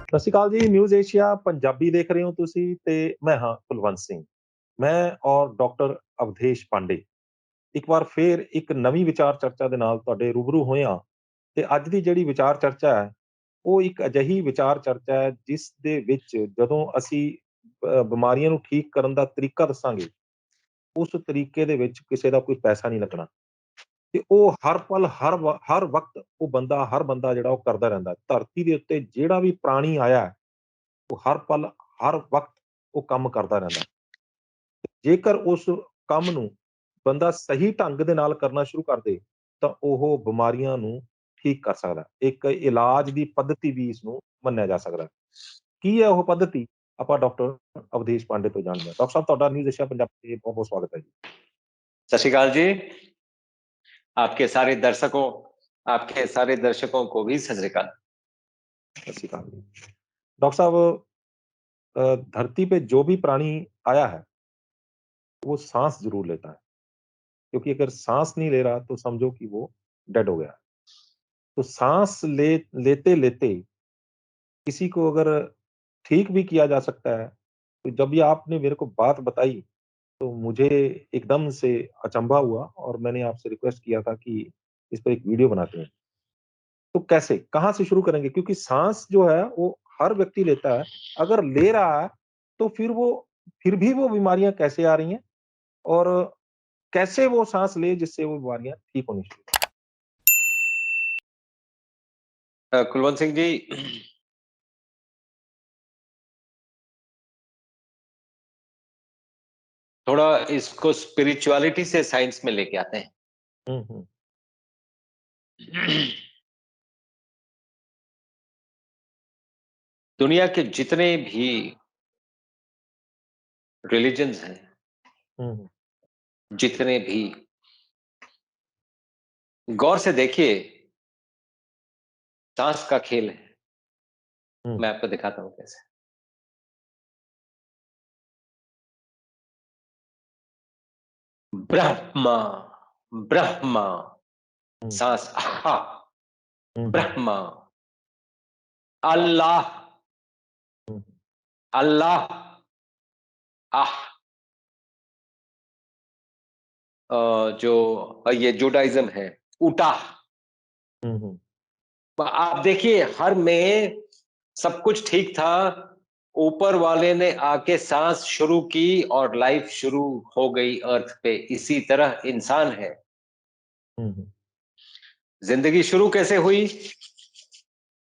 ਸਤਿ ਸ਼੍ਰੀ ਅਕਾਲ ਜੀ, news Asia Punjabi ਦੇਖ ਰਹੇ ਹੋ ਤੁਸੀਂ ਤੇ ਮੈਂ ਹਾਂ ਕੁਲਵੰਤ ਸਿੰਘ। ਮੈਂ ਔਰ ਡਾਕਟਰ ਅਵਧੇਸ਼ ਪਾਂਡੇ ਇੱਕ ਵਾਰ ਫੇਰ ਇੱਕ ਨਵੀਂ ਵਿਚਾਰ ਚਰਚਾ ਦੇ ਨਾਲ ਤੁਹਾਡੇ ਰੂਬਰੂ ਹੋਏ ਹਾਂ ਤੇ ਅੱਜ ਦੀ ਜਿਹੜੀ ਵਿਚਾਰ ਚਰਚਾ ਹੈ, ਉਹ ਇੱਕ ਅਜਿਹੀ ਵਿਚਾਰ ਚਰਚਾ ਹੈ ਜਿਸ ਦੇ ਵਿੱਚ ਜਦੋਂ ਅਸੀਂ ਬਿਮਾਰੀਆਂ ਨੂੰ ਠੀਕ ਕਰਨ ਦਾ ਤਰੀਕਾ ਦੱਸਾਂਗੇ, ਉਸ ਤਰੀਕੇ ਦੇ ਵਿੱਚ ਕਿਸੇ ਦਾ ਕੋਈ ਪੈਸਾ ਨਹੀਂ ਲੱਗਣਾ ਤੇ ਉਹ ਹਰ ਪਲ, ਹਰ ਵਕਤ ਹਰ ਬੰਦਾ ਜਿਹੜਾ ਉਹ ਕਰਦਾ ਰਹਿੰਦਾ ਹੈ। ਧਰਤੀ ਦੇ ਉੱਤੇ ਜਿਹੜਾ ਵੀ ਪ੍ਰਾਣੀ ਆਇਆ ਹੈ, ਉਹ ਹਰ ਪਲ, ਹਰ ਵਕਤ ਉਹ ਕੰਮ ਕਰਦਾ ਰਹਿੰਦਾ ਹੈ। ਜੇਕਰ ਉਸ ਕੰਮ ਨੂੰ ਬੰਦਾ ਸਹੀ ਢੰਗ ਦੇ ਨਾਲ ਕਰਨਾ ਸ਼ੁਰੂ ਕਰ ਦੇ, ਤਾਂ ਉਹ ਬਿਮਾਰੀਆਂ ਨੂੰ ਠੀਕ ਕਰ ਸਕਦਾ ਹੈ। ਇੱਕ ਇਲਾਜ ਦੀ ਪੱਧਤੀ ਵੀ ਇਸਨੂੰ ਮੰਨਿਆ ਜਾ ਸਕਦਾ ਹੈ। ਕੀ ਹੈ ਉਹ ਪੱਧਤੀ? ਆਪਾਂ ਡਾਕਟਰ ਅਵਧੇਸ਼ ਪਾਂਡੇ ਤੋਂ ਜਾਣਦੇ ਹਾਂ। ਡਾਕਟਰ ਸਾਹਿਬ, ਤੁਹਾਡਾ ਨਿਊਜ਼ ਏਸ਼ੀਆ ਪੰਜਾਬੀ ਤੇ ਬਹੁਤ-ਬਹੁਤ ਸਵਾਗਤ ਹੈ ਜੀ। सत श्री अकाल जी। आपके सारे दर्शकों को भी सत श्री अकाल। सत श्री अकाल जी। डॉक्टर साहब, धरती पे जो भी प्राणी आया है, वो सांस जरूर लेता है, क्योंकि अगर सांस नहीं ले रहा तो समझो कि वो डेड हो गया। तो सांस लेते लेते किसी को अगर ठीक भी किया जा सकता है, तो जब ये आपने मेरे को बात बताई तो मुझे एकदम से अचंभा हुआ और मैंने आपसे रिक्वेस्ट किया था कि इस पर एक वीडियो बनाते हैं। तो कैसे, कहाँ से शुरू करेंगे? क्योंकि सांस जो है वो हर व्यक्ति लेता है, अगर ले रहा है तो फिर भी वो बीमारियां कैसे आ रही हैं और कैसे वो सांस ले जिससे वो बीमारियां ठीक होनी शुरू। कुलवंत सिंह जी, थोड़ा इसको स्पिरिचुअलिटी से साइंस में लेके आते हैं। दुनिया के जितने भी रिलीजन्स हैं, जितने भी, गौर से देखिए, सांस का खेल है। मैं आपको दिखाता हूं कैसे। ब्रह्मा, ब्रह्मा, सांस आहा, ब्रह्मा, अल्लाह, अल्लाह, आह। जो ये जुडाइज्म है, उटा। आप देखिए, हर में सब कुछ ठीक था, ऊपर वाले ने आके सांस शुरू की और लाइफ शुरू हो गई अर्थ पे। इसी तरह इंसान है। जिंदगी शुरू कैसे हुई?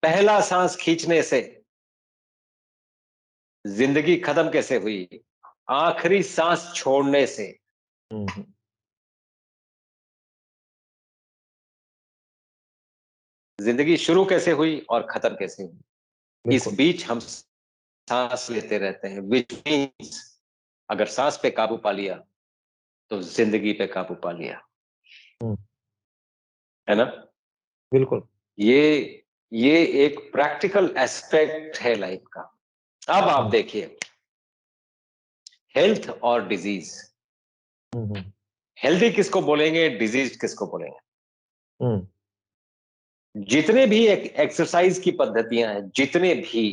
पहला सांस खींचने से। जिंदगी खत्म कैसे हुई? आखिरी सांस छोड़ने से। जिंदगी शुरू कैसे हुई और खत्म कैसे हुई? इस बीच हम सांस लेते रहते हैं, विच मीन्स अगर सांस पे काबू पा लिया तो जिंदगी पे काबू पा लिया, है ना? बिल्कुल। ये एक प्रैक्टिकल एस्पेक्ट है लाइफ का। अब आप देखिए, हेल्थ और डिजीज। हेल्दी किसको बोलेंगे, डिजीज किसको बोलेंगे? जितने भी एक्सरसाइज की पद्धतियां हैं, जितने भी,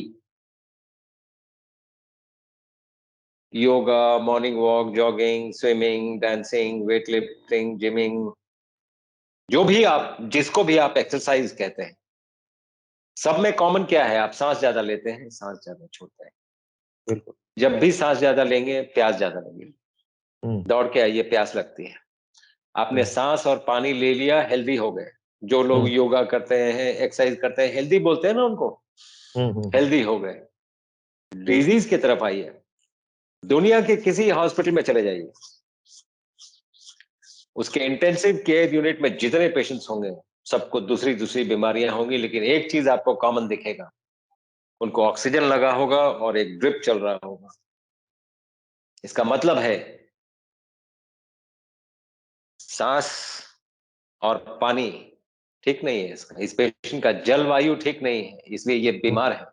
yoga, morning walk, jogging, swimming, dancing, weight lifting, gymming, जो भी आप, जिसको भी आप एक्सरसाइज कहते हैं, सब में कॉमन क्या है? आप सांस ज्यादा लेते हैं, सांस ज्यादा छोड़ते हैं। बिल्कुल। जब भी सांस ज्यादा लेंगे, प्यास ज्यादा लगेगी। दौड़ के आइए, प्यास लगती है। आपने सांस और पानी ले लिया, हेल्दी हो गए। जो लोग योगा करते हैं, एक्सरसाइज करते हैं, हेल्दी बोलते हैं ना उनको, हेल्दी हो गए। डिजीज की तरफ आइए, दुनिया के किसी हॉस्पिटल में चले जाइए, उसके इंटेंसिव केयर यूनिट में जितने पेशेंट्स होंगे, सबको दूसरी दूसरी बीमारियां होंगी, लेकिन एक चीज आपको कॉमन दिखेगा, उनको ऑक्सीजन लगा होगा और एक ड्रिप चल रहा होगा। इसका मतलब है सांस और पानी ठीक नहीं है इसका, इस पेशेंट का जलवायु ठीक नहीं है, इसलिए ये बीमार है।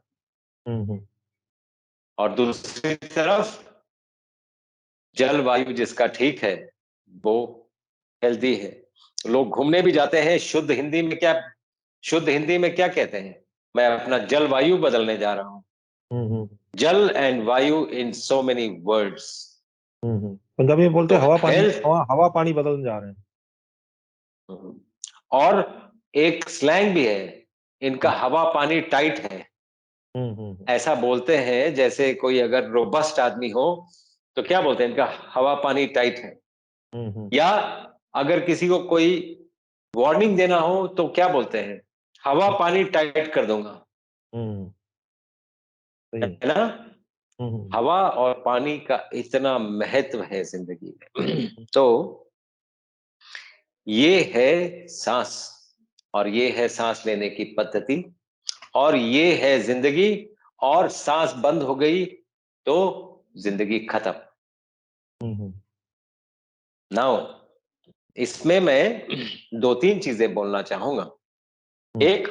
और दूसरी तरफ जलवायु जिसका ठीक है, वो हेल्दी है। लोग घूमने भी जाते हैं, शुद्ध हिंदी में क्या कहते हैं? मैं अपना जलवायु बदलने जा रहा हूं। जल एंड वायु इन सो मेनी वर्ड्स। पंजाबी में बोलते तो हैं हवा पानी, हेल्थ, हवा पानी बदलने जा रहे हैं। और एक स्लैंग भी है, इनका हम्म, हवा पानी टाइट है। हम्म। ऐसा बोलते हैं जैसे कोई अगर रोबस्ट आदमी हो तो क्या बोलते हैं, इनका हवा पानी टाइट है। हम्म। या अगर किसी को कोई वार्निंग देना हो तो क्या बोलते हैं, हवा पानी टाइट कर दूंगा, हम्म, सही है। है ना। हम्म। हवा और पानी का इतना महत्व है जिंदगी में। तो ये है सांस, और ये है सांस लेने की पद्धति, और ये है जिंदगी। और सांस बंद हो गई तो जिंदगी खत्म। हम्म। नाउ इसमें मैं दो तीन चीजें बोलना चाहूंगा। एक,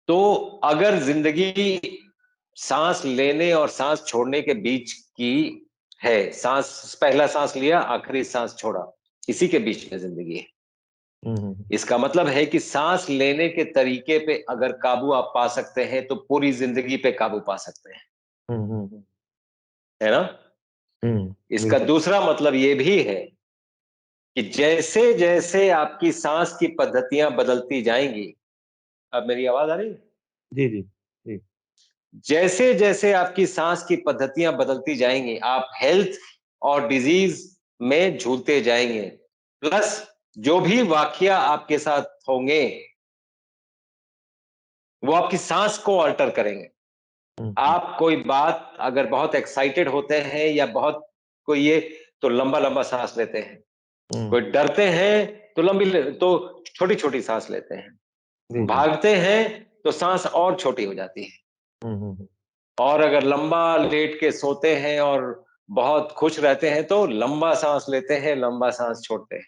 तो अगर जिंदगी सांस लेने और सांस छोड़ने के बीच की है, सांस पहला सांस लिया आखिरी सांस छोड़ा, इसी के बीच में जिंदगी है। हम्म। इसका मतलब है कि सांस लेने के तरीके पे अगर काबू आप पा सकते हैं तो पूरी जिंदगी पे काबू पा सकते हैं, हम्म। है ना। इसका बिल्कुल। दूसरा मतलब ये भी है कि जैसे जैसे आपकी सांस की पद्धतियां बदलती जाएंगी, अब मेरी आवाज आ रही है, जी जी जी। जैसे जैसे आपकी सांस की पद्धतियां बदलती जाएंगी आप हेल्थ और डिजीज में झूलते जाएंगे। प्लस जो भी वाकया आपके साथ होंगे वो आपकी सांस को अल्टर करेंगे। हम्म। आप कोई बात अगर बहुत एक्साइटेड होते हैं या बहुत कोई ये, तो लंबा लंबा सांस लेते हैं। हम्म। कोई डरते हैं तो तो छोटी छोटी सांस लेते हैं। जी जी। भागते हैं तो सांस और छोटी हो जाती है। हम्म। और अगर लंबा लेट के सोते हैं और बहुत खुश रहते हैं तो लंबा सांस लेते हैं, लंबा सांस छोड़ते हैं।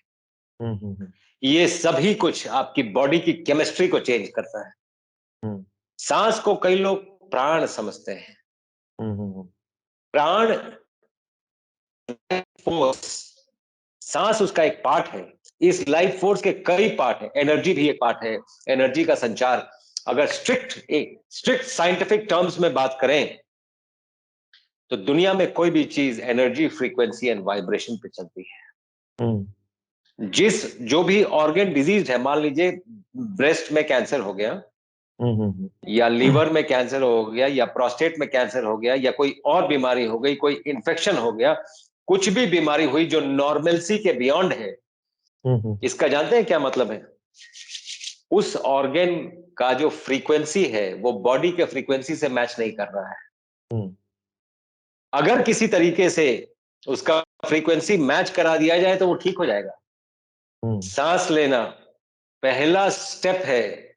हम्म। ये सभी कुछ आपकी बॉडी की केमिस्ट्री को चेंज करता है। हम्म। सांस को कई लोग प्राण समझते हैं। हम्म। प्राण फोर्स, सांस उसका एक पार्ट है। इस लाइफ फोर्स के कई पार्ट है, एनर्जी भी एक पार्ट है। एनर्जी का संचार अगर स्ट्रिक्ट साइंटिफिक टर्म्स में बात करें तो दुनिया में कोई भी चीज एनर्जी, फ्रीक्वेंसी एंड वाइब्रेशन पे चलती हम्म। है। जो भी ऑर्गन डिजीज है, मान लीजिए ब्रेस्ट में कैंसर हो गया, हम्म। या लीवर में कैंसर हो गया, या प्रोस्टेट में कैंसर हो गया, या कोई और बीमारी हो गई, कोई इन्फेक्शन हो गया, कुछ भी बीमारी हुई जो नॉर्मलसी के बियॉन्ड है, हम्म। इसका जानते हैं क्या मतलब है। उस ऑर्गन का जो फ्रीक्वेंसी है वो बॉडी के फ्रीक्वेंसी से मैच नहीं कर रहा है। हम्म। अगर किसी तरीके से उसका फ्रीक्वेंसी मैच करा दिया जाए तो वो ठीक हो जाएगा। हम्म। सांस लेना पहला स्टेप है।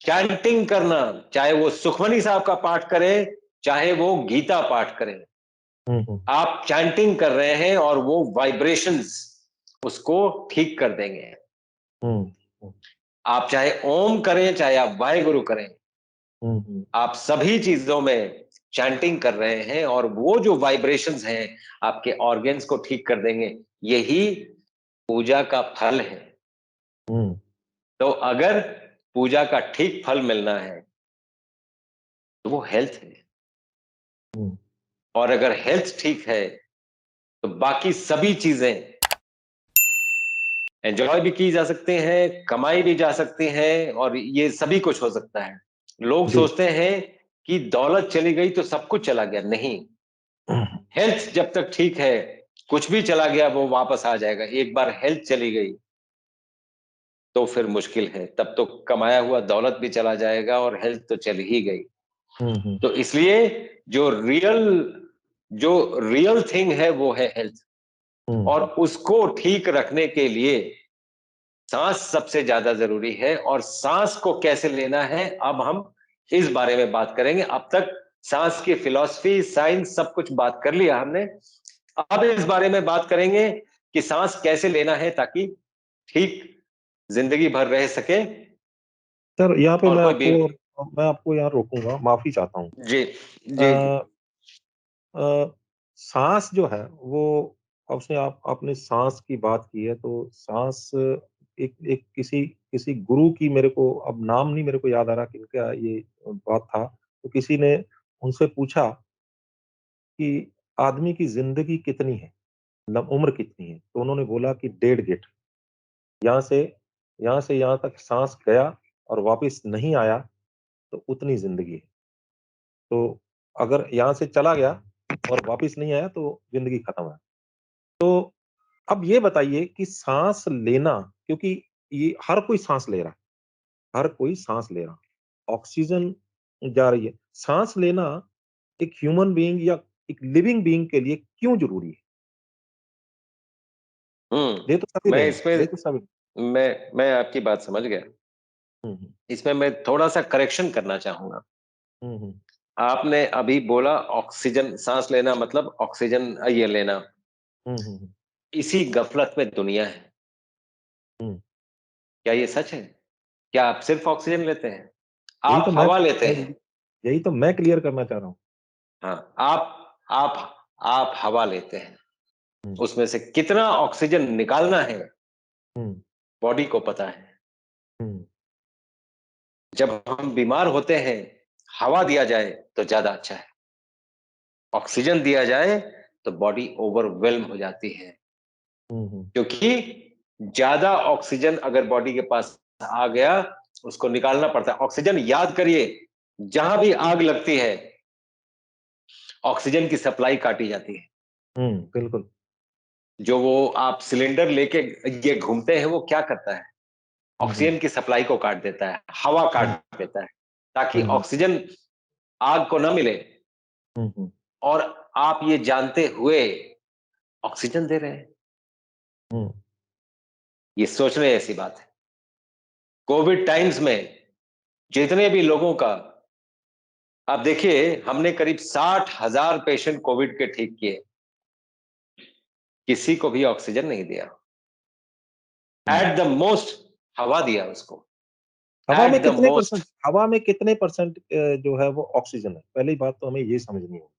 चैंटिंग करना, चाहे वो सुखमनी साहब का पाठ करें, चाहे वो गीता पाठ करें, हम्म। आप चैंटिंग कर रहे हैं और वो वाइब्रेशंस उसको ठीक कर देंगे। हम्म। आप चाहे ओम करें, चाहे आप वाहेगुरु करें, हम्म। आप सभी चीजों में चैंटिंग कर रहे हैं और वो जो वाइब्रेशंस हैं आपके ऑर्गन्स को ठीक कर देंगे। यही पूजा का फल है। हम्म। तो अगर पूजा का ठीक फल मिलना है तो वो हेल्थ है। हम्म। और अगर हेल्थ ठीक है तो बाकी सभी चीजें एंजॉय भी की जा सकती हैं, कमाई भी जा सकती हैं, और ये सभी कुछ हो सकता है। लोग जी। सोचते हैं कि दौलत चली गई तो सब कुछ चला गया। नहीं, हेल्थ जब तक ठीक है कुछ भी चला गया वो वापस आ जाएगा। एक बार हेल्थ चली गई तो फिर मुश्किल है, तब तो कमाया हुआ दौलत भी चला जाएगा और हेल्थ तो चली ही गई। हम्म। तो इसलिए जो रियल जो रियल थिंग है वो है हेल्थ। और हम्म। उसको ठीक रखने के लिए सांस सबसे ज्यादा जरूरी है। और सांस को कैसे लेना है अब हम इस बारे में बात करेंगे। अब तक सांस की फिलॉसफी, साइंस, सब कुछ बात कर लिया हमने। अब इस बारे में बात करेंगे कि सांस कैसे लेना है ताकि ठीक जिंदगी भर रह सके। सर यहाँ पे और कोई भी, मैं आपको यहाँ रोकूंगा, माफी चाहता हूँ। जी जी जी, अ, सांस जो है वो, आपने सांस की बात की है, तो सांस एक एक किसी किसी गुरु की, मेरे को अब नाम नहीं मेरे को याद आ रहा किनका ये बात था। तो किसी ने उनसे पूछा कि आदमी की ज़िंदगी कितनी है? उम्र कितनी है? तो उन्होंने बोला कि 1.5 गिठ। यहाँ से यहाँ से यहाँ तक साँस गया और वापस नहीं आया, तो उतनी ज़िंदगी है। तो अगर यहाँ से चला गया और वापस नहीं आया तो ज़िंदगी खत्म है। तो अब ये बताइए कि साँस लेना, क्योंकि ये हर कोई साँस ले रहा है, हर कोई साँस ले रहा है। ऑक्सीजन जा रही है। साँस लेना एक ह्यूमन बीइंग या एक लिविंग बीइंग के लिए क्यों ज़रूरी है? ले तो सभी रहे मैं हैं, ले इसमें तो सभी। मैं आपकी बात समझ गया। हुँ, हुँ। इसमें मैं थोड़ा-सा करेक्शन करना चाहूँगा। हुँ, हुँ। आपने अभी बोला ऑक्सीजन साँस लेना मतलब ऑक्सीजन ये लेना। हुँ, हुँ, हुँ। इसी गफ़लत में दुनिया है। हुँ। क्या ये सच है? क्या आप सिर्फ़ ऑक्सीजन लेते हैं? यही आप तो मैं हवा लेते मैं हैं। यही तो मैं क्लियर करना चाह रहा हूँ। हाँ, आप हवा लेते हैं। हुँ, उसमें से कितना ऑक्सीजन निकालना है, हुँ, बॉडी को पता है। हुँ, जब हम बीमार होते हैं, हवा दिया जाए तो ज़्यादा अच्छा है। ऑक्सीजन दिया जाए तो बॉडी ओवरवेल्म हो जाती है। हुँ, हुँ, क्योंकि ज़्यादा ऑक्सीजन अगर बॉडी के पास आ गया, उसको निकालना पड़ता है। ऑक्सीजन याद करिए, जहाँ भी आग लगती है, ऑक्सीजन की सप्लाई काटी जाती है। हुँ, बिल्कुल। जो वो आप सिलेंडर लेके ये घूमते हैं, वो क्या करता है? हुँ, हुँ, ऑक्सीजन की सप्लाई को काट देता है, हवा हुँ, काट देता है, ताकि हुँ, हुँ, ऑक्सीजन आग को ना मिले हुँ, हुँ, और आप ये जानते हुए ऑक्सीजन दे रहे हैं। हुँ, ये सोचने जैसी बात है। कोविड टाइम्स में जितने भी लोगों का आप देखिए हमने करीब 60,000 पेशेंट कोविड के ठीक किए, किसी को भी ऑक्सीजन नहीं दिया। हुँ। एट द मोस्ट हवा दिया उसको, एट द मोस्ट हवा में कितने परसेंट जो है वो ऑक्सीजन है? पहली बात तो हमें ये समझनी होगी।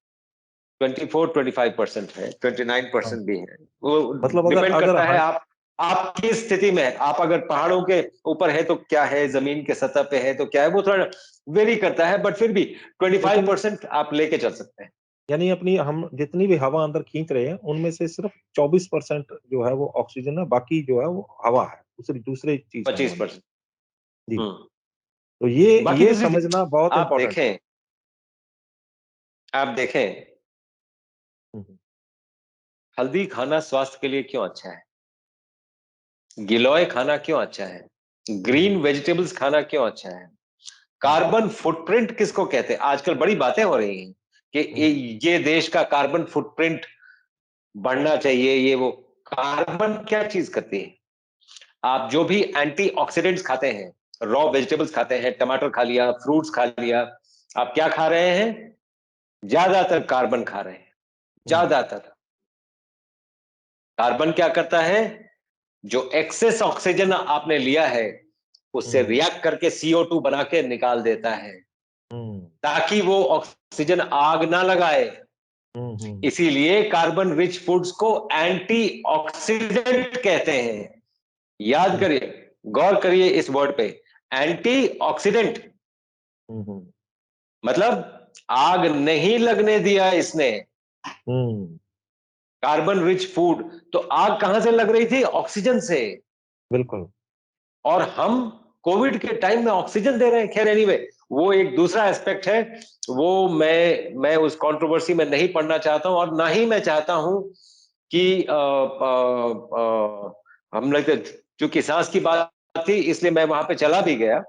24-25% है, हाँ, 29% भी है। वो मतलब अगर डिपेंड अगर करता है हन आप किस स्थिति में हैं। आप अगर पहाड़ों के ऊपर है तो क्या है, ज़मीन के सतह पे है तो क्या है, वो थोड़ा वेरी करता है बट फिर भी लेकिन 25% आप लेके चल सकते हैं। यानी अपनी हम जितनी भी हवा अंदर खींच रहे हैं, उनमें से सिर्फ़ 24% जो है वो ऑक्सीजन है, बाकी जो है वो हवा है, दूसरी दूसरे चीज़ है वो अंदर। 25%। जी, हुँ। तो बाकी ये दूसरी चीज़ समझना बहुत आप इम्पोर्टेंट है। देखें आप देखें, हुँ, हुँ, हल्दी खाना स्वास्थ्य के लिए क्यों अच्छा है? गिलोय खाना क्यों अच्छा है? हुँ, ग्रीन वेजिटेबल्स खाना क्यों अच्छा है? हुँ, कार्बन फुटप्रिंट किसको कहते हैं? आजकल बड़ी बातें हो रही हैं कि हुँ, ये देश का कार्बन फुटप्रिंट बढ़ना चाहिए, ये वो। कार्बन क्या चीज़ करती है? आप जो भी एंटीऑक्सीडेंट्स खाते हैं, रॉ वेजिटेबल्स खाते हैं, टमाटर खा लिया, फ्रूट्स खा लिया, आप क्या खा रहे हैं? ज़्यादातर कार्बन खा रहे हैं, हुँ, ज़्यादातर। कार्बन क्या करता है? जो एक्सेस ऑक्सीजन आपने लिया है, उससे हुँ, रिएक्ट करके CO2 बना के निकाल देता है, हुँ, ताकि वो ऑक्सीजन आग ना लगाए। हुँ, हुँ, इसीलिए कार्बन रिच फूड्स को एंटीऑक्सीडेंट कहते हैं। याद हुँ, करिए, गौर करिए इस वर्ड पे, एंटीऑक्सीडेंट हुँ, हुँ, मतलब आग नहीं लगने दिया इसने। हुँ, कार्बन रिच फूड, तो आग कहां से लग रही थी? ऑक्सीजन से। बिल्कुल। और हम कोविड के टाइम में ऑक्सीजन दे रहे हैं। खैर एनीवे, वो एक दूसरा एस्पेक्ट है। वो मैं उस कंट्रोवर्सी में नहीं पढ़ना चाहता हूं और ना ही मैं चाहता हूं कि हम लोग चूंकि सांस की बात थी इसलिए मैं वहां पे चला भी गया।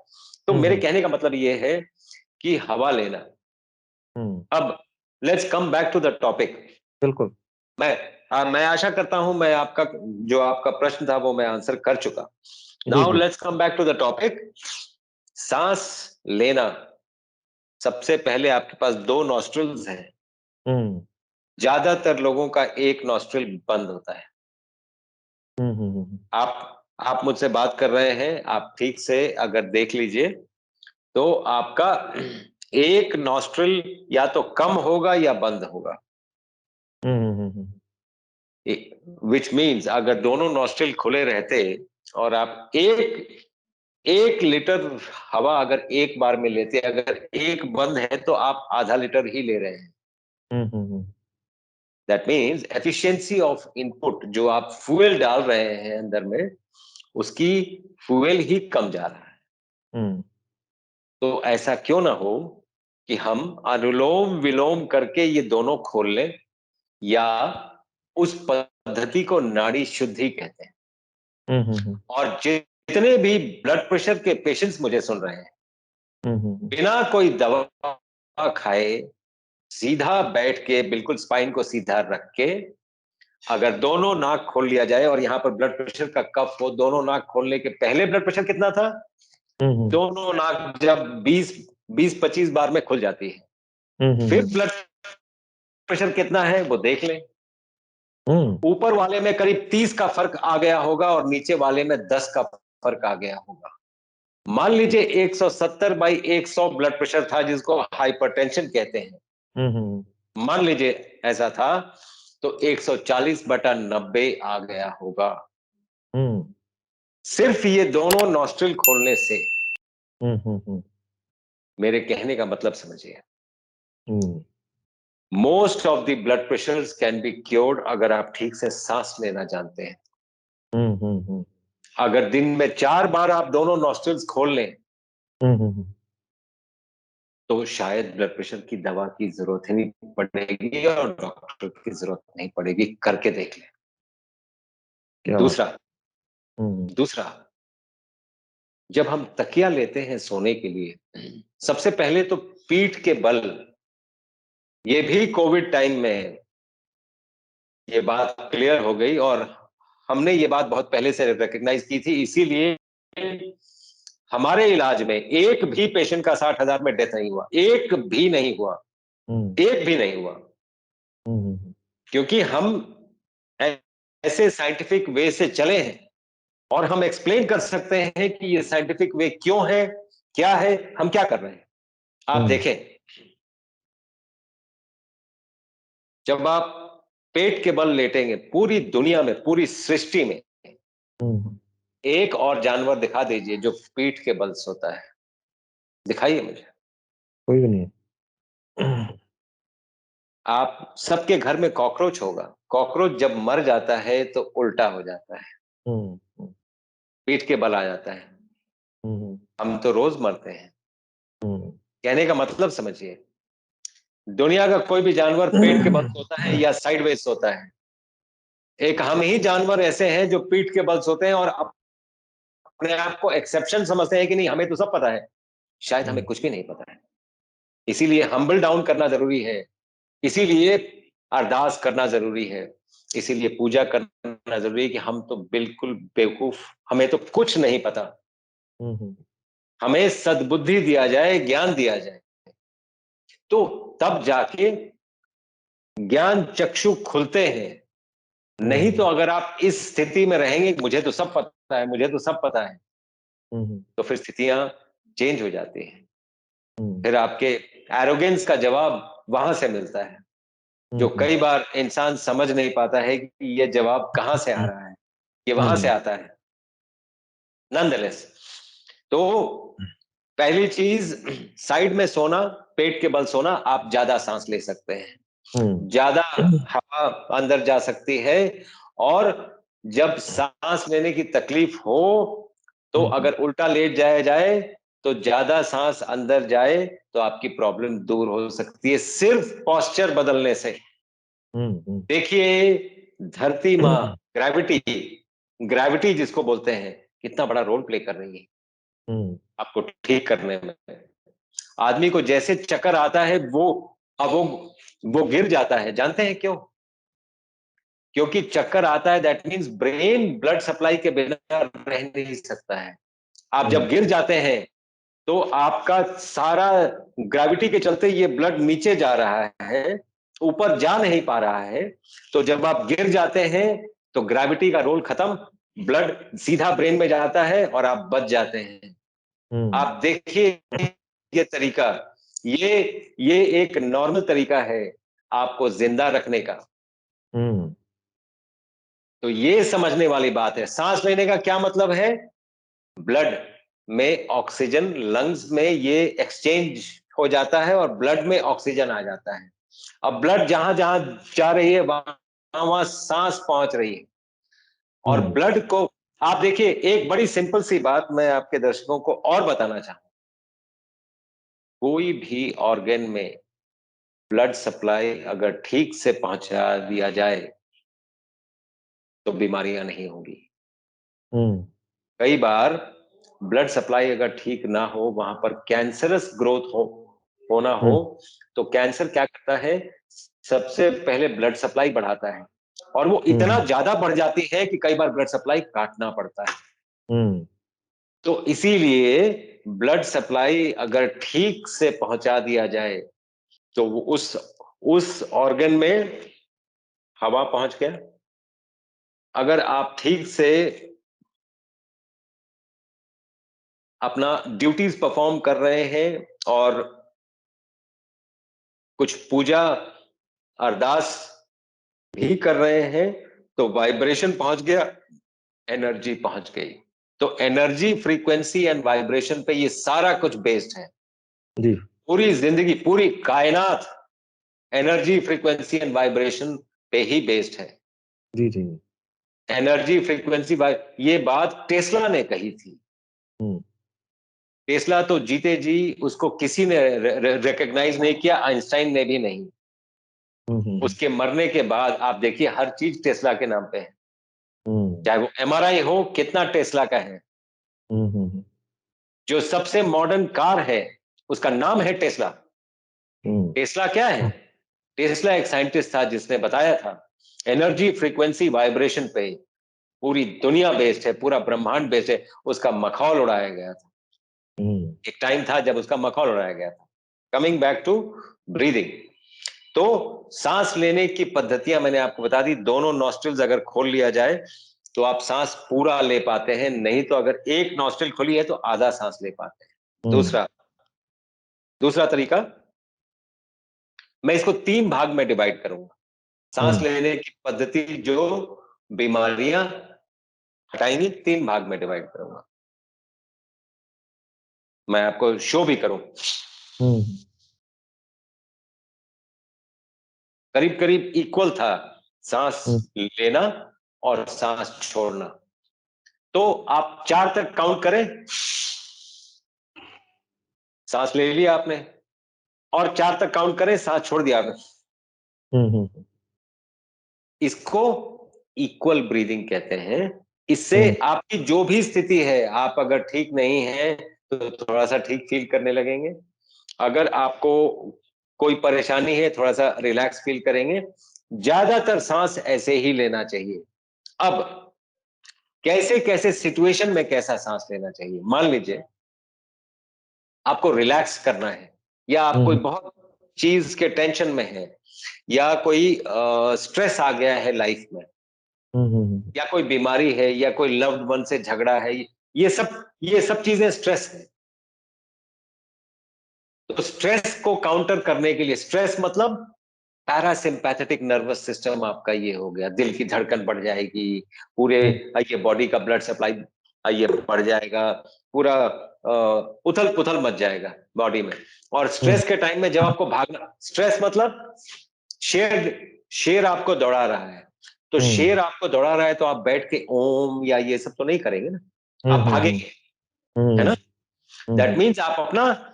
तो हुँ, मेरे हुँ, कहने का मतलब ये है कि हवा लेना। हुँ, अब let's come back to the topic. बिल्कुल। मैं मैं आशा करता हूं मैं आपका जो आपका प्रश्न था वो मैं आंसर कर चुका। जी, नाउ जी। Let's come back to the topic. सांस लेना, सबसे पहले आपके पास 2 नॉस्ट्रिल्स हैं। हुँ, ज्यादातर लोगों का एक नॉस्ट्रिल बंद होता है। हुँ, हुँ, हुँ, हुँ, आप मुझसे बात कर रहे हैं, आप ठीक से अगर देख लीजिए तो आपका एक नॉस्ट्रिल या तो कम होगा या बंद होगा। हुँ, हुँ, हुँ, हुँ, व्हिच मीन्स अगर दोनों नॉस्ट्रिल खुले रहते और आप 1 लीटर हवा अगर एक बार में लेते हैं, अगर एक बंद है तो आप आधा लीटर ही ले रहे हैं। That means efficiency of input, जो आप फ्यूल डाल रहे हैं अंदर में, उसकी फ्यूल ही कम जा रहा है। तो ऐसा क्यों ना हो कि हम अनुलोम विलोम करके ये दोनों खोल लें, या उस पद्धति को नाड़ी शुद्धि कहते हैं। और जितने भी ब्लड प्रेशर के पेशेंट्स मुझे सुन रहे हैं, बिना कोई दवा खाए, सीधा बैठ के, बिल्कुल स्पाइन को सीधा रख के, अगर दोनों नाक खोल लिया जाए और यहाँ पर ब्लड प्रेशर का कफ हो, दोनों नाक खोलने के पहले ब्लड प्रेशर कितना था, दोनों नाक जब 20-25 बार में खुल जाती है, फिर ब्लड प्रेशर कितना है वो देख लें। ऊपर वाले में करीब 30 का फर्क आ गया होगा और नीचे वाले में 10 का फर्क आ गया होगा। मान लीजिए 170/100 ब्लड प्रेशर था, जिसको हाइपरटेंशन कहते हैं। मान लीजिए ऐसा था, तो 140/90 आ गया होगा। सिर्फ ये दोनों नॉस्ट्रिल खोलने से। मेरे कहने का मतलब समझिए। Most of the blood pressures can be cured अगर आप ठीक से सांस लेना जानते हैं। अगर दिन में 4 बार आप दोनों नॉस्ट्रिल्स खोल लें, तो शायद ब्लड प्रेशर की दवा की जरूरत ही नहीं पड़ेगी और डॉक्टर की जरूरत नहीं पड़ेगी। करके देख लें। दूसरा दूसरा जब हम तकिया लेते हैं सोने के लिए, सबसे पहले तो पीठ के बल, ये भी कोविड टाइम में ये बात क्लियर हो गई और हमने ये बात बहुत पहले से रिकॉग्नाइज की थी, इसीलिए हमारे इलाज में एक भी पेशेंट का 60,000 में डेथ नहीं हुआ, एक भी नहीं हुआ, एक भी नहीं हुआ। क्योंकि हम ऐसे साइंटिफिक वे से चले हैं और हम एक्सप्लेन कर सकते हैं कि ये साइंटिफिक वे क्यों है, क्या है, हम क्या कर रहे हैं। आप देखें, जब आप पेट के बल लेटेंगे, पूरी दुनिया में, पूरी सृष्टि में एक और जानवर दिखा दीजिए जो पीठ के बल सोता है, दिखाइए मुझे। कोई भी नहीं। आप सबके घर में कॉकरोच होगा, कॉकरोच जब मर जाता है तो उल्टा हो जाता है, पीठ के बल आ जाता है। हम तो रोज मरते हैं। कहने का मतलब समझिए, दुनिया का कोई भी जानवर पेट के बल सोता है या साइडवेज सोता है। एक हम ही जानवर ऐसे हैं जो पीठ के बल सोते हैं और अपने आप को एक्सेप्शन समझते हैं कि नहीं, हमें तो सब पता है। शायद हमें कुछ भी नहीं पता है। इसीलिए हम्बल डाउन करना जरूरी है, इसीलिए अरदास करना जरूरी है, इसीलिए पूजा करना जरूरी है कि हम तो बिल्कुल बेवकूफ, हमें तो कुछ नहीं पता। हमें सद्बुद्धि दिया जाए, ज्ञान दिया जाए, तो तब जाके ज्ञान चक्षु खुलते हैं। नहीं तो अगर आप इस स्थिति में रहेंगे, मुझे तो सब पता है, मुझे तो सब पता है, तो फिर स्थितियां चेंज हो जाती हैं। फिर आपके एरोगेंस का जवाब वहां से मिलता है, जो कई बार इंसान समझ नहीं पाता है कि ये जवाब कहां से आ रहा है, ये वहां से आता है। नॉनदलेस, तो पहली चीज, साइड में सोना, पेट के बल सोना, आप ज्यादा सांस ले सकते हैं, ज्यादा हवा अंदर जा सकती है। और जब सांस लेने की तकलीफ हो, तो अगर उल्टा लेट जाया जाए तो ज्यादा सांस अंदर जाए तो आपकी प्रॉब्लम दूर हो सकती है, सिर्फ पोस्चर बदलने से। देखिए, धरती माँ, ग्रेविटी, ग्रेविटी जिसको बोलते हैं, कितना बड़ा रोल प्ले कर रही है आपको ठीक करने में। आदमी को जैसे चक्कर आता है, अब वो गिर जाता है। जानते हैं क्यों? क्योंकि चक्कर आता है, that means brain blood supply के बिना रह नहीं सकता है। आप जब गिर जाते हैं तो आपका सारा, ग्रेविटी के चलते ये ब्लड नीचे जा रहा है, ऊपर जा नहीं पा रहा है। तो जब आप गिर जाते हैं तो ग्रेविटी का रोल खत्म, ब्लड सीधा ब्रेन में जाता है और आप बच जाते हैं। आप देखिए, ये तरीका, ये ये एक नॉर्मल तरीका है आपको जिंदा रखने का। तो ये समझने वाली बात है। सांस लेने का क्या मतलब है? ब्लड में ऑक्सीजन, लंग्स में ये एक्सचेंज हो जाता है और ब्लड में ऑक्सीजन आ जाता है। अब ब्लड जहां जहां जा रही है वहां वहां सांस पहुंच रही है। और ब्लड को आप देखिए, एक बड़ी सिंपल सी बात मैं आपके दर्शकों को और बताना चाहूंगा। कोई भी ऑर्गन में ब्लड सप्लाई अगर ठीक से पहुंचा दिया जाए तो बीमारियां नहीं होंगी। कई बार ब्लड सप्लाई अगर ठीक ना हो, वहां पर कैंसरस ग्रोथ होना हो, तो कैंसर क्या करता है? सबसे पहले ब्लड सप्लाई बढ़ाता है और वो इतना ज्यादा बढ़ जाती है कि कई बार ब्लड सप्लाई काटना पड़ता है। तो इसीलिए ब्लड सप्लाई अगर ठीक से पहुंचा दिया जाए तो वो उस ऑर्गन में हवा पहुंच गया। अगर आप ठीक से अपना ड्यूटीज परफॉर्म कर रहे हैं और कुछ पूजा अरदास भी कर रहे हैं तो वाइब्रेशन पहुंच गया, एनर्जी पहुंच गई। तो एनर्जी, फ्रीक्वेंसी एंड वाइब्रेशन पे ये सारा कुछ बेस्ड है। जी। पूरी जिंदगी, पूरी कायनात एनर्जी, फ्रीक्वेंसी एंड वाइब्रेशन पे ही बेस्ड है। जी, जी। एनर्जी, फ्रीक्वेंसी, ये बात टेस्ला ने कही थी। टेस्ला तो जीते जी उसको किसी ने रिकॉग्नाइज नहीं किया, आइंस्टाइन ने भी नहीं। उसके मरने के बाद आप देखिए हर चीज टेस्ला के नाम पे है। चाहे वो एमआरआई हो, कितना टेस्ला का है। जो सबसे मॉडर्न कार है उसका नाम है टेस्ला। टेस्ला क्या है? टेस्ला एक साइंटिस्ट था जिसने बताया था एनर्जी, फ्रीक्वेंसी, वाइब्रेशन पे पूरी दुनिया बेस्ड है, पूरा ब्रह्मांड बेस्ड है। उसका मखौल उड़ाया गया था। एक टाइम था जब उसका मखौल उड़ाया गया था। कमिंग बैक टू ब्रीदिंग, तो सांस लेने की पद्धतियां मैंने आपको बता दी। दोनों नॉस्ट्रिल्स अगर खोल लिया जाए तो आप सांस पूरा ले पाते हैं, नहीं तो अगर एक नॉस्ट्रिल खुली है तो आधा सांस ले पाते हैं। दूसरा तरीका, मैं इसको 3 भाग में डिवाइड करूंगा। सांस लेने की पद्धति जो बीमारियां हटाएंगी, 3 भाग में डिवाइड करूंगा। मैं आपको शो भी करूं। करीब करीब इक्वल था सांस लेना और सांस छोड़ना। तो आप 4 तक काउंट करें। सांस ले लिया आपने और 4 तक काउंट करें, सांस छोड़ दिया आपने। इसको इक्वल ब्रीदिंग कहते हैं। इससे आपकी जो भी स्थिति है, आप अगर ठीक नहीं है तो थोड़ा सा ठीक फील करने लगेंगे। अगर आपको कोई परेशानी है, थोड़ा सा रिलैक्स फील करेंगे। ज्यादातर सांस ऐसे ही लेना चाहिए। अब कैसे कैसे सिचुएशन में कैसा सांस लेना चाहिए? मान लीजिए आपको रिलैक्स करना है, या आप कोई बहुत चीज के टेंशन में है, या कोई स्ट्रेस आ गया है लाइफ में, या कोई बीमारी है, या कोई लव्ड वन से झगड़ा है। ये सब चीजें स्ट्रेस है। तो स्ट्रेस को काउंटर करने के लिए, स्ट्रेस मतलब पैरासिम्पैथेटिक नर्वस सिस्टम आपका ये हो गया, दिल की धड़कन बढ़ जाएगी, पूरे ये बॉडी का ब्लड सप्लाई ये बढ़ जाएगा, पूरा उथल पुथल मच जाएगा बॉडी में। और स्ट्रेस के टाइम में जब आपको भागना, स्ट्रेस मतलब शेर शेर आपको दौड़ा रहा है, तो शेर आपको दौड़ा रहा है तो आप बैठ के ओम या ये सब तो नहीं करेंगे ना, आप भागेंगे, है ना? दैट मीन्स आप अपना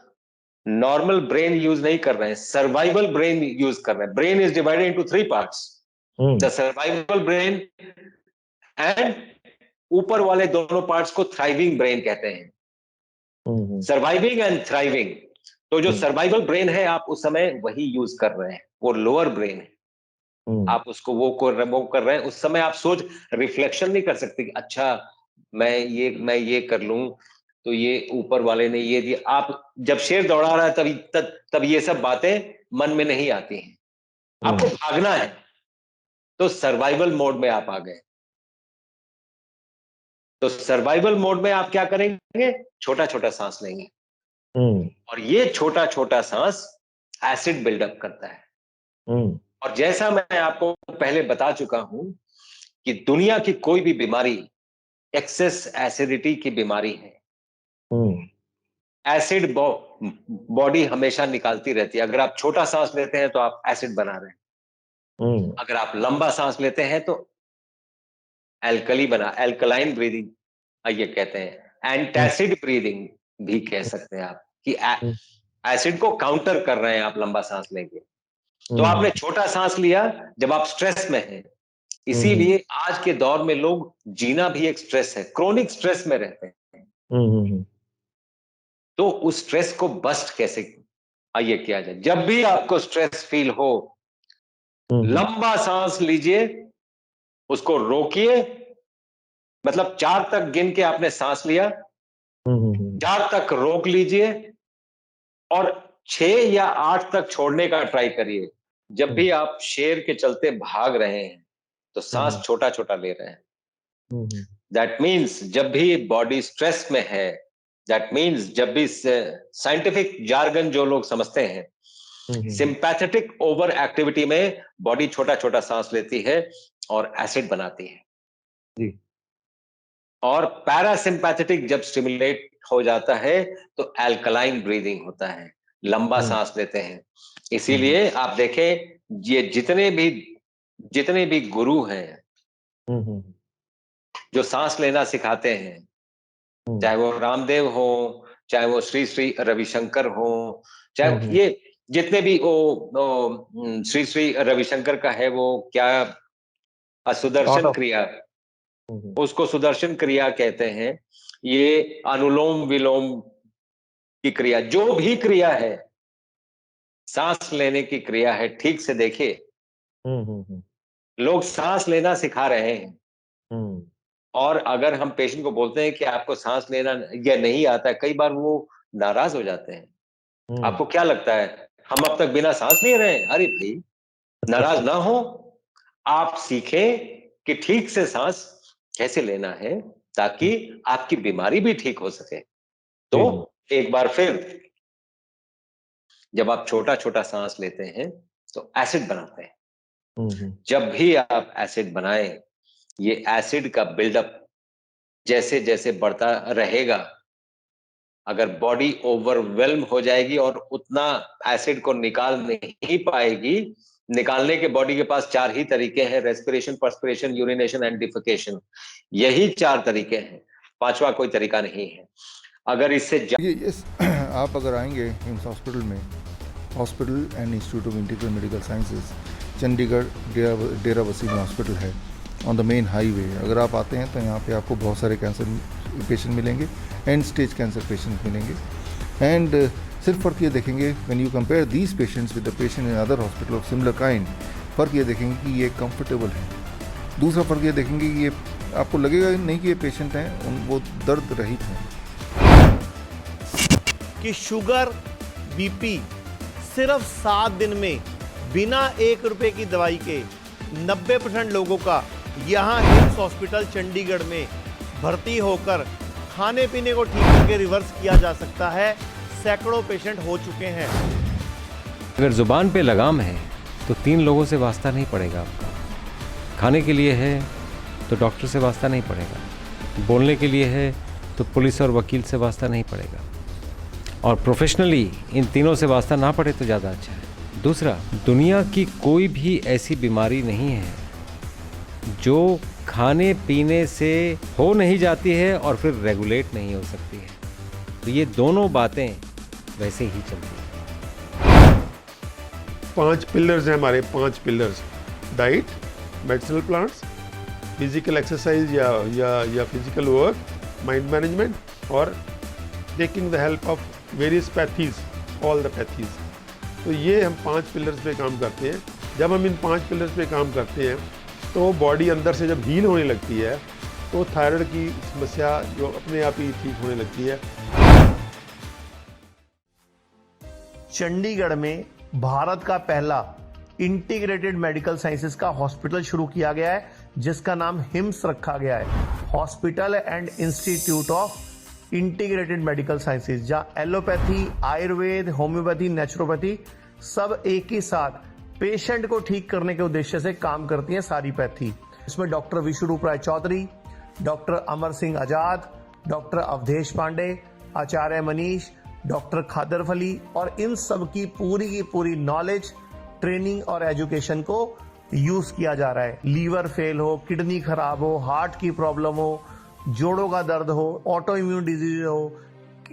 नॉर्मल ब्रेन यूज नहीं कर रहे हैं, सर्वाइवल ब्रेन यूज कर रहे हैं। Brain is divided into 3 parts, the survival brain and ऊपर वाले दोनों पार्ट्स को थ्राइविंग ब्रेन कहते हैं। Surviving and thriving. तो जो सर्वाइवल ब्रेन है आप उस समय वही यूज कर रहे हैं, वो लोअर ब्रेन है। आप उसको वो कर रहे हैं। उस समय आप सोच रिफ्लेक्शन नहीं कर सकते कि अच्छा मैं ये कर लूं तो ये ऊपर वाले ने ये दिया। आप जब शेर दौड़ा रहा है तब ये सब बातें मन में नहीं आती हैं। आपको भागना है तो सर्वाइवल मोड में आप आ गए। तो सर्वाइवल मोड में आप क्या करेंगे? छोटा छोटा सांस लेंगे, और ये छोटा छोटा सांस एसिड बिल्डअप करता है। और जैसा मैं आपको पहले बता चुका हूं कि दुनिया की कोई भी बीमारी एक्सेस एसिडिटी की बीमारी है। एसिड बॉडी हमेशा निकालती रहती है। अगर आप छोटा सांस लेते हैं तो आप एसिड बना रहे हैं। अगर आप लंबा सांस लेते हैं तो एल्कलाइन ब्रीदिंग ये कहते हैं। एंटासिड ब्रीदिंग भी कह सकते हैं आप कि एसिड को काउंटर कर रहे हैं आप लंबा सांस लेंगे। तो आपने छोटा सांस लिया जब आप स्ट्रेस में हैं। इसीलिए आज के दौर में लोग जीना भी एक स्ट्रेस है, क्रोनिक स्ट्रेस में रहते हैं। तो उस स्ट्रेस को बस्ट कैसे आइए किया जाए। जब भी आपको स्ट्रेस फील हो, लंबा सांस लीजिए, उसको रोकिए, मतलब 4 तक गिन के आपने सांस लिया, 4 तक रोक लीजिए और 6 या 8 तक छोड़ने का ट्राई करिए। जब भी आप शेर के चलते भाग रहे हैं तो सांस छोटा छोटा ले रहे हैं। दैट मीन्स जब भी बॉडी स्ट्रेस में है, दैट मीन्स जब भी साइंटिफिक जार्गन जो लोग समझते हैं, सिंपैथेटिक ओवर एक्टिविटी में बॉडी छोटा छोटा सांस लेती है और एसिड बनाती है जी। और पैरासिम्पैथेटिक जब स्टिमुलेट हो जाता है तो एल्कलाइन ब्रीदिंग होता है, लंबा सांस लेते हैं। इसीलिए आप देखें ये जितने भी गुरु हैं जो सांस लेना सिखाते हैं, चाहे वो रामदेव हो, चाहे वो श्री श्री रविशंकर हो, चाहे ये जितने भी श्री श्री रविशंकर का है वो क्या सुदर्शन क्रिया, उसको सुदर्शन क्रिया कहते हैं। ये अनुलोम विलोम की क्रिया, जो भी क्रिया है, सांस लेने की क्रिया है, ठीक से देखिए। लोग सांस लेना सिखा रहे हैं और अगर हम पेशेंट को बोलते हैं कि आपको सांस लेना या नहीं आता है, कई बार वो नाराज हो जाते हैं। आपको क्या लगता है हम अब तक बिना सांस ले रहे हैं? अरे भाई नाराज ना हो, आप सीखें कि ठीक से सांस कैसे लेना है ताकि आपकी बीमारी भी ठीक हो सके। तो एक बार फिर जब आप छोटा छोटा सांस लेते हैं तो एसिड बनाते हैं। जब भी आप एसिड बनाएं, ये एसिड का बिल्डअप जैसे जैसे बढ़ता रहेगा, अगर बॉडी ओवरवेल्म हो जाएगी और उतना एसिड को निकाल नहीं पाएगी, निकालने के बॉडी के पास 4 ही तरीके हैं, respiration, perspiration, urination and defecation. यही 4 तरीके हैं, 5वां कोई तरीका नहीं है। अगर इससे आप अगर आएंगे एम्स हॉस्पिटल में, hospital and institute of integrated medical sciences Chandigarh डेरा वसीम हॉस्पिटल है ऑन द मेन हाईवे। अगर आप आते हैं तो यहाँ पे आपको बहुत सारे कैंसर पेशेंट मिलेंगे, एंड स्टेज कैंसर पेशेंट मिलेंगे। एंड सिर्फ फ़र्क ये देखेंगे when you compare these patients with the patient in other hospital of similar kind, फ़र्क ये देखेंगे कि ये कंफर्टेबल है। दूसरा फ़र्क ये देखेंगे कि ये आपको लगेगा नहीं कि ये पेशेंट हैं, वो दर्द रहित हैं। कि शुगर बीपी सिर्फ 7 दिन में बिना 1 रुपए की दवाई के 90% लोगों का यहाँ हिम्स हॉस्पिटल चंडीगढ़ में भर्ती होकर खाने पीने को ठीक करके रिवर्स किया जा सकता है। सैकड़ों पेशेंट हो चुके हैं। अगर जुबान पे लगाम है तो 3 लोगों से वास्ता नहीं पड़ेगा आपका। खाने के लिए है तो डॉक्टर से वास्ता नहीं पड़ेगा, बोलने के लिए है तो पुलिस और वकील से वास्ता नहीं पड़ेगा, और प्रोफेशनली इन तीनों से वास्ता ना पड़े तो ज़्यादा अच्छा है। दूसरा, दुनिया की कोई भी ऐसी बीमारी नहीं है जो खाने पीने से हो नहीं जाती है और फिर रेगुलेट नहीं हो सकती है। तो ये दोनों बातें वैसे ही चलती हैं। 5 पिलर्स हैं हमारे, 5 pillars: diet, medicinal plants, physical exercise या फिजिकल वर्क, माइंड मैनेजमेंट और taking the help of various pathies, all the pathies. तो ये हम 5 पिलर्स पे काम करते हैं। जब हम इन 5 पिलर्स पे काम करते हैं तो बॉडी अंदर से जब हील होने लगती है तो थायराइड की समस्या जो अपने आप ही ठीक होने लगती है। चंडीगढ़ में भारत का पहला इंटीग्रेटेड मेडिकल साइंसेज का हॉस्पिटल शुरू किया गया है, जिसका नाम हिम्स रखा गया है, hospital and institute of integrated medical sciences, जहां एलोपैथी, आयुर्वेद, होम्योपैथी, नेचुरोपैथी सब एक ही साथ पेशेंट को ठीक करने के उद्देश्य से काम करती हैं सारी पैथी। इसमें डॉक्टर विश्वरूप राय चौधरी, डॉक्टर अमर सिंह आजाद, डॉक्टर अवधेश पांडे, आचार्य मनीष, डॉक्टर खादर अली और इन सब की पूरी नॉलेज, ट्रेनिंग और एजुकेशन को यूज किया जा रहा है। लीवर फेल हो, किडनी खराब हो, हार्ट की प्रॉब्लम हो, जोड़ों का दर्द हो, ऑटो इम्यून डिजीज हो,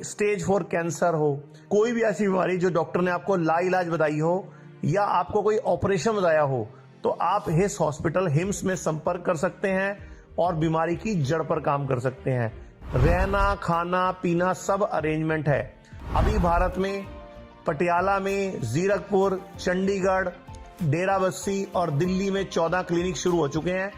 स्टेज 4 कैंसर हो, कोई भी ऐसी बीमारी जो डॉक्टर ने आपको लाइलाज बताई हो या आपको कोई ऑपरेशन बताया हो, तो आप हिस हॉस्पिटल हिम्स में संपर्क कर सकते हैं और बीमारी की जड़ पर काम कर सकते हैं। रहना, खाना, पीना सब अरेंजमेंट है। अभी भारत में पटियाला में, जीरकपुर, चंडीगढ़, डेराबस्सी और दिल्ली में 14 क्लिनिक शुरू हो चुके हैं,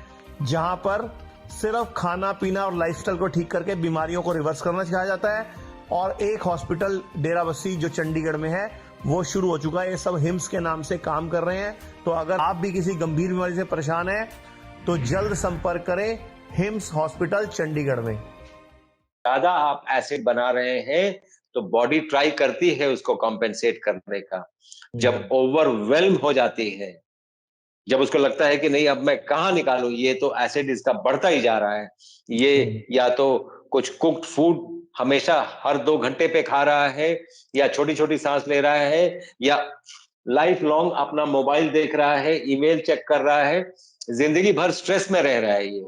जहां पर सिर्फ खाना पीना और लाइफस्टाइल को ठीक करके बीमारियों को रिवर्स करना सिखाया जाता है। और एक हॉस्पिटल डेराबस्सी जो चंडीगढ़ में है वो शुरू हो चुका है। ये सब हिम्स के नाम से काम कर रहे हैं। तो अगर आप भी किसी गंभीर बीमारी से परेशान हैं तो जल्द संपर्क करें हिम्स हॉस्पिटल चंडीगढ़ में। ज्यादा आप एसिड बना रहे हैं तो बॉडी ट्राई करती है उसको कॉम्पेंसेट करने का। जब ओवरवेल्म हो जाती है, जब उसको लगता है कि नहीं अब मैं कहाँ निकालूं, ये तो एसिड इसका बढ़ता ही जा रहा है, ये या तो कुछ कुक्ड फूड हमेशा हर 2 घंटे पे खा रहा है, या छोटी छोटी सांस ले रहा है, या लाइफ लॉन्ग अपना मोबाइल देख रहा है, ईमेल चेक कर रहा है, जिंदगी भर स्ट्रेस में रह रहा है ये।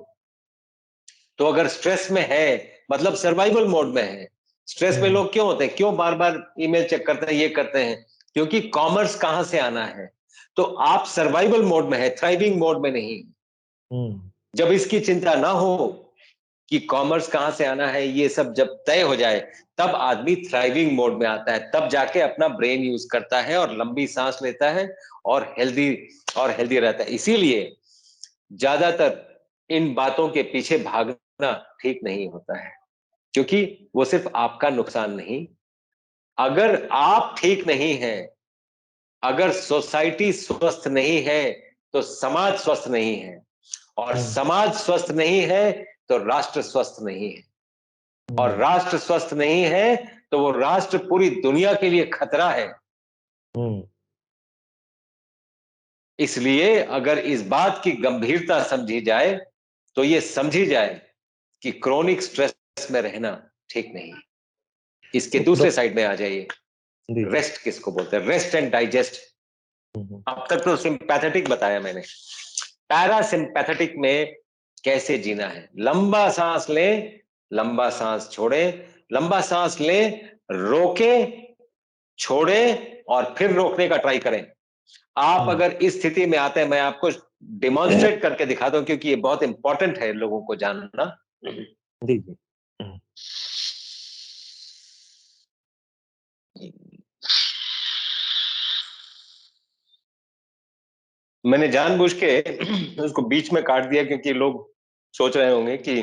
तो अगर स्ट्रेस में है मतलब सर्वाइवल मोड में है। स्ट्रेस में लोग क्यों होते हैं, क्यों बार बार ईमेल चेक करते हैं, ये करते हैं? क्योंकि कॉमर्स कहां से आना है। तो आप सर्वाइवल मोड में है, थ्राइविंग मोड में नहीं। जब इसकी चिंता ना हो कि कॉमर्स कहां से आना है, ये सब जब तय हो जाए तब आदमी थ्राइविंग मोड में आता है, तब जाके अपना ब्रेन यूज करता है और लंबी सांस लेता है और हेल्दी रहता है। इसीलिए ज्यादातर इन बातों के पीछे भागना ठीक नहीं होता है, क्योंकि वो सिर्फ आपका नुकसान नहीं, अगर आप ठीक नहीं हैं, अगर सोसाइटी स्वस्थ नहीं है तो समाज स्वस्थ नहीं है, और समाज स्वस्थ नहीं है तो राष्ट्र स्वस्थ नहीं है, और राष्ट्र स्वस्थ नहीं है तो वो राष्ट्र पूरी दुनिया के लिए खतरा है। इसलिए अगर इस बात की गंभीरता समझी जाए तो ये समझी जाए कि क्रोनिक स्ट्रेस में रहना ठीक नहीं है। इसके दूसरे साइड में आ जाइए, रेस्ट किसको बोलते हैं, रेस्ट एंड डाइजेस्ट। अब तक तो सिंपैथेटिक बताया मैंने, पैरासिम्पैथेटिक में कैसे जीना है। लंबा सांस लें, लंबा सांस छोड़ें, लंबा सांस लें, रोकें, छोड़ें और फिर रोकने का ट्राई करें। आप अगर इस स्थिति में आते हैं, मैं आपको डिमॉन्स्ट्रेट करके दिखाता हूं, क्योंकि ये बहुत इंपॉर्टेंट है लोगों को जानना। जी जी। मैंने जानबूझ के उसको बीच में काट दिया, क्योंकि लोग सोच रहे होंगे कि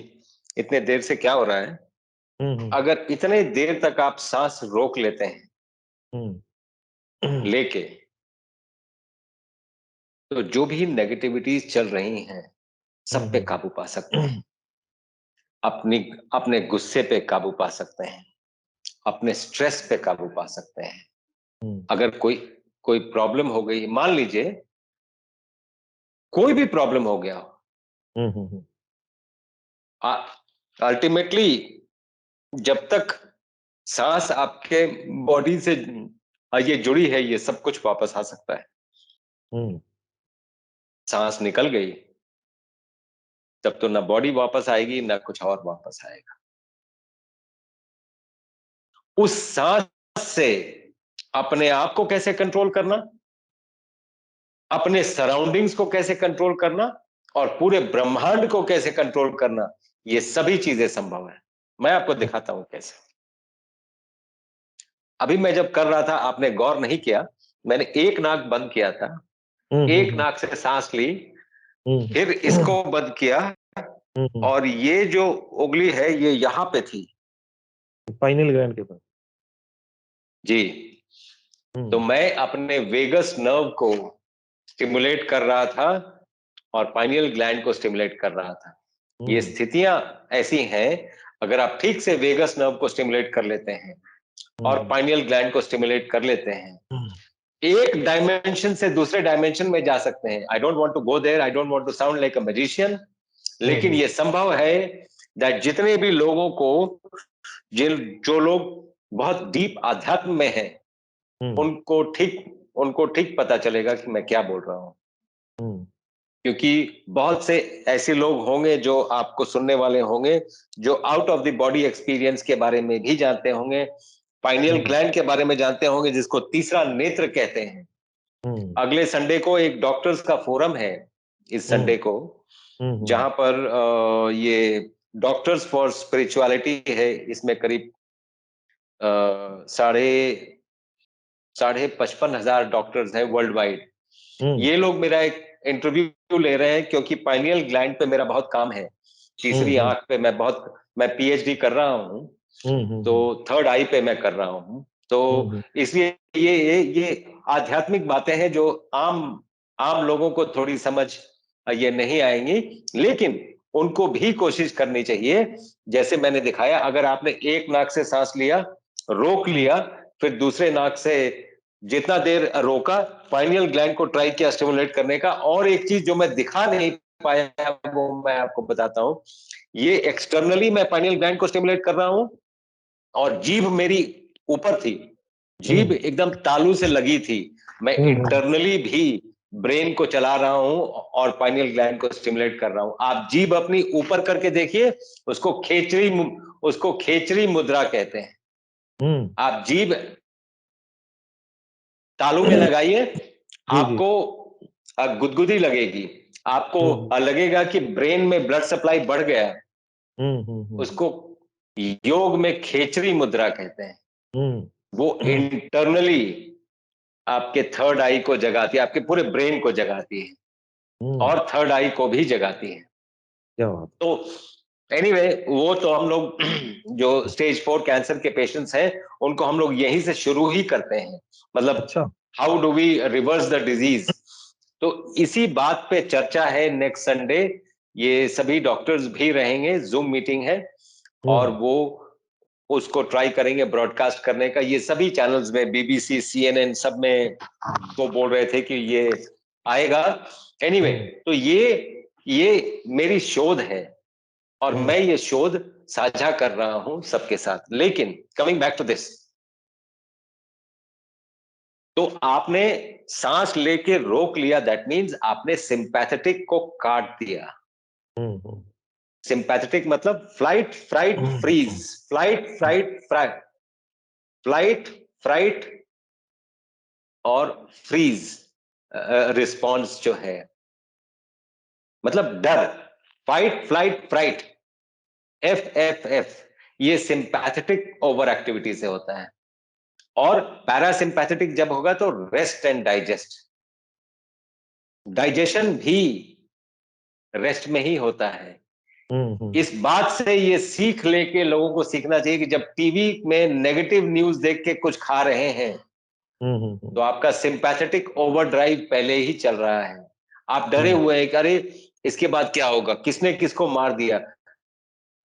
इतने देर से क्या हो रहा है। अगर इतने देर तक आप सांस रोक लेते हैं लेके, तो जो भी नेगेटिविटीज चल रही हैं सब पे काबू पा सकते हैं। अपने गुस्से पे काबू पा सकते हैं, अपने स्ट्रेस पे काबू पा सकते हैं। अगर कोई प्रॉब्लम हो गई, मान लीजिए कोई भी प्रॉब्लम हो गया, अल्टीमेटली जब तक सांस आपके बॉडी से ये जुड़ी है, ये सब कुछ वापस आ सकता है। सांस निकल गई तब तो ना बॉडी वापस आएगी ना कुछ और वापस आएगा। उस सांस से अपने आप को कैसे कंट्रोल करना, अपने सराउंडिंग्स को कैसे कंट्रोल करना, और पूरे ब्रह्मांड को कैसे कंट्रोल करना, ये सभी चीजें संभव है। मैं आपको दिखाता हूं कैसे। अभी मैं जब कर रहा था, आपने गौर नहीं किया, मैंने एक नाक बंद किया था, एक नाक से सांस ली, फिर इसको बंद किया, और ये जो उंगली है ये यहां पे थी, पाइनियल ग्लैंड के पास। जी। तो मैं अपने वेगस नर्व को स्टिमुलेट कर रहा था और पाइनियल ग्लैंड को स्टिमुलेट कर रहा था। ये स्थितियां ऐसी हैं, अगर आप ठीक से वेगस नर्व को स्टिमुलेट कर लेते हैं और पाइनियल ग्लैंड को स्टिमुलेट कर लेते हैं, एक डायमेंशन से दूसरे डायमेंशन में जा सकते हैं। I don't want to go there, I don't want to sound like a magician, लेकिन ये संभव है दैट जितने भी लोगों को जो लोग बहुत डीप आध्यात्म में हैं, उनको ठीक पता चलेगा कि मैं क्या बोल रहा हूँ। क्योंकि बहुत से ऐसे लोग होंगे जो आपको सुनने वाले होंगे, जो out of the body experience के बारे में भी जानते होंगे, पाइनियल ग्लैंड के बारे में जानते होंगे, जिसको तीसरा नेत्र कहते हैं। अगले संडे को एक डॉक्टर्स का फोरम है, इस संडे को, जहां पर ये डॉक्टर्स फॉर स्पिरिचुअलिटी है। इसमें करीब साढ़े 55,000 डॉक्टर्स हैं वर्ल्ड वाइड। ये लोग मेरा एक इंटरव्यू ले रहे हैं क्योंकि पाइनियल ग्लैंड पे मेरा बहुत काम है। तीसरी आंख पे मैं पीएचडी कर रहा हूँ, तो थर्ड आई पे मैं कर रहा हूँ। तो इसलिए ये आध्यात्मिक बातें हैं जो आम लोगों को थोड़ी समझ ये नहीं आएंगी, लेकिन उनको भी कोशिश करनी चाहिए। जैसे मैंने दिखाया, अगर आपने एक नाक से सांस लिया, रोक लिया, फिर दूसरे नाक से जितना देर रोका, पाइनियल ग्लैंड को ट्राई किया स्टिमुलेट करने का। और एक चीज जो मैं दिखा नहीं पाया, वो मैं आपको बताता हूं। ये एक्सटर्नली मैं पाइनियल ग्लैंड को स्टिमुलेट कर रहा हूं, और जीभ मेरी ऊपर थी, जीभ एकदम तालू से लगी थी। मैं इंटरनली भी ब्रेन को चला रहा हूं और पाइनियल ग्लैंड को स्टिमुलेट कर रहा हूं। आप जीभ अपनी ऊपर करके देखिए, उसको खेचरी मुद्रा कहते हैं। आप जीभ तालू में लगाइए, आपको गुदगुदी लगेगी, आपको लगेगा कि ब्रेन में ब्लड सप्लाई बढ़ गया। उसको योग में खेचरी मुद्रा कहते हैं। वो इंटरनली आपके थर्ड आई को जगाती है, आपके पूरे ब्रेन को जगाती है, और थर्ड आई को भी जगाती है। तो एनीवे, वो तो हम लोग जो स्टेज 4 कैंसर के पेशेंट्स हैं, उनको हम लोग यहीं से शुरू ही करते हैं। मतलब how do we reverse the disease. तो इसी बात पे चर्चा है नेक्स्ट संडे। ये सभी डॉक्टर्स भी रहेंगे, जूम मीटिंग है, और वो उसको ट्राई करेंगे ब्रॉडकास्ट करने का। ये सभी चैनल्स में, बीबीसी, सीएनएन, सब में वो बोल रहे थे कि ये आएगा। एनीवे, तो ये मेरी शोध है, और मैं ये शोध साझा कर रहा हूं सबके साथ। लेकिन कमिंग बैक टू दिस, तो आपने सांस लेके रोक लिया, दैट मीन्स आपने सिंपैथेटिक को काट दिया। सिंपैथेटिक मतलब flight, fright, freeze, flight, fright, flight, fright और फ्रीज रिस्पॉन्स जो है, मतलब डर, फाइट, फ्लाइट, फ्राइट, FFF, ये सिंपैथेटिक ओवर एक्टिविटी से होता है। और पैरासिम्पैथेटिक जब होगा तो रेस्ट एंड डाइजेस्ट। डाइजेशन भी रेस्ट में ही होता है। इस बात से ये सीख लेके लोगों को सीखना चाहिए कि जब टीवी में नेगेटिव न्यूज देख के कुछ खा रहे हैं, तो आपका सिंपैथेटिक ओवरड्राइव पहले ही चल रहा है। आप डरे हुए हैं कि अरे इसके बाद क्या होगा, किसने किसको मार दिया।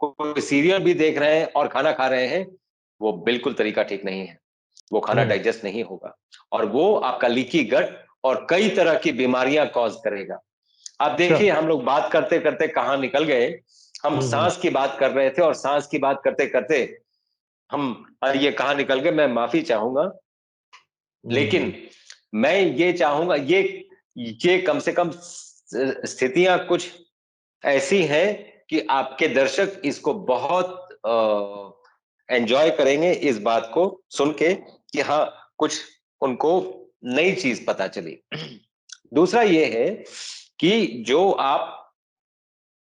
कोई सीरियल भी देख रहे हैं और खाना खा रहे हैं, वो बिल्कुल तरीका ठीक नहीं है। वो खाना डाइजेस्ट नहीं होगा, और वो आपका लीकी गट और कई तरह की बीमारियां कॉज करेगा। अब देखिए, हम लोग बात करते करते कहां निकल गए। हम सांस की बात कर रहे थे, और सांस की बात करते करते हम ये कहां निकल गए, मैं माफी चाहूंगा। लेकिन मैं ये चाहूंगा, ये कम से कम स्थितियां कुछ ऐसी हैं कि आपके दर्शक इसको बहुत एंजॉय करेंगे, इस बात को सुन के कि हाँ, कुछ उनको नई चीज पता चली। दूसरा ये है कि जो आप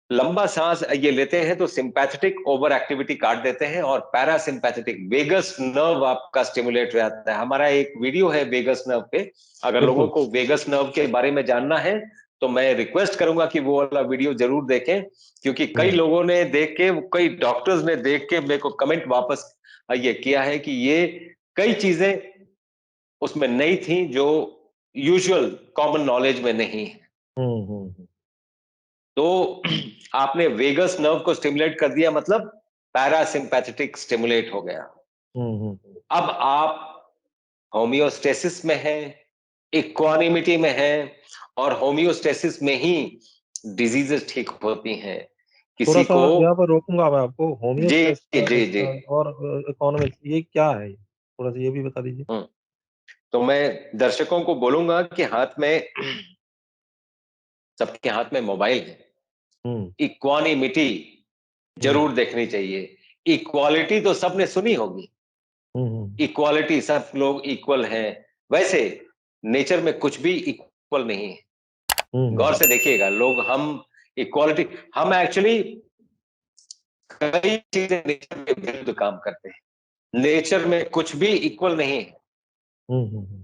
लंबा सांस ये लेते हैं तो सिंपैथेटिक ओवर एक्टिविटी काट देते हैं, और पैरासिम्पैथेटिक वेगस नर्व आपका स्टिमुलेट हो जाता है। हमारा एक वीडियो है वेगस नर्व पे, अगर लोगों को वेगस नर्व के बारे में जानना है तो मैं रिक्वेस्ट करूंगा कि वो वाला वीडियो जरूर देखें, क्योंकि कई लोगों ने देख के, कई डॉक्टर्स ने देख के मेरे को कमेंट वापस ये किया है कि ये कई चीजें उसमें नई थी जो यूजुअल कॉमन नॉलेज में नहीं है। तो आपने वेगस नर्व को स्टिमुलेट कर दिया, मतलब पैरासिम्पैथेटिक स्टिमुलेट हो गया। अब आप होमियोस्टेसिस में हैं, इक्वानिमिटी में हैं, और होमियोस्टेसिस में ही डिजीजेस ठीक होती हैं। थोड़ा किसी सा को। यहाँ पर रोकूंगा मैं आपको। जी जी जी। होम्योस्टैसिस और इकोनॉमिक्स, ये क्या है? थोड़ा सा ये भी बता दीजिए। तो मैं दर्शकों को बोलूंगा कि हाथ में, सबके हाथ में मोबाइल है, हम्म इक्वानिमिटी जरूर देखनी चाहिए। इक्वालिटी तो सबने सुनी होगी, हम्म इक्वालिटी, सब लोग इक्वल हैं। वैसे नेचर में कुछ भी इक्वल नहीं है। गौर हम्म से देखिएगा, लोग हम इक्वालिटी, हम एक्चुअली कई चीजें नेचर के विरुद्ध काम करते हैं। नेचर में कुछ भी इक्वल नहीं है। हम्म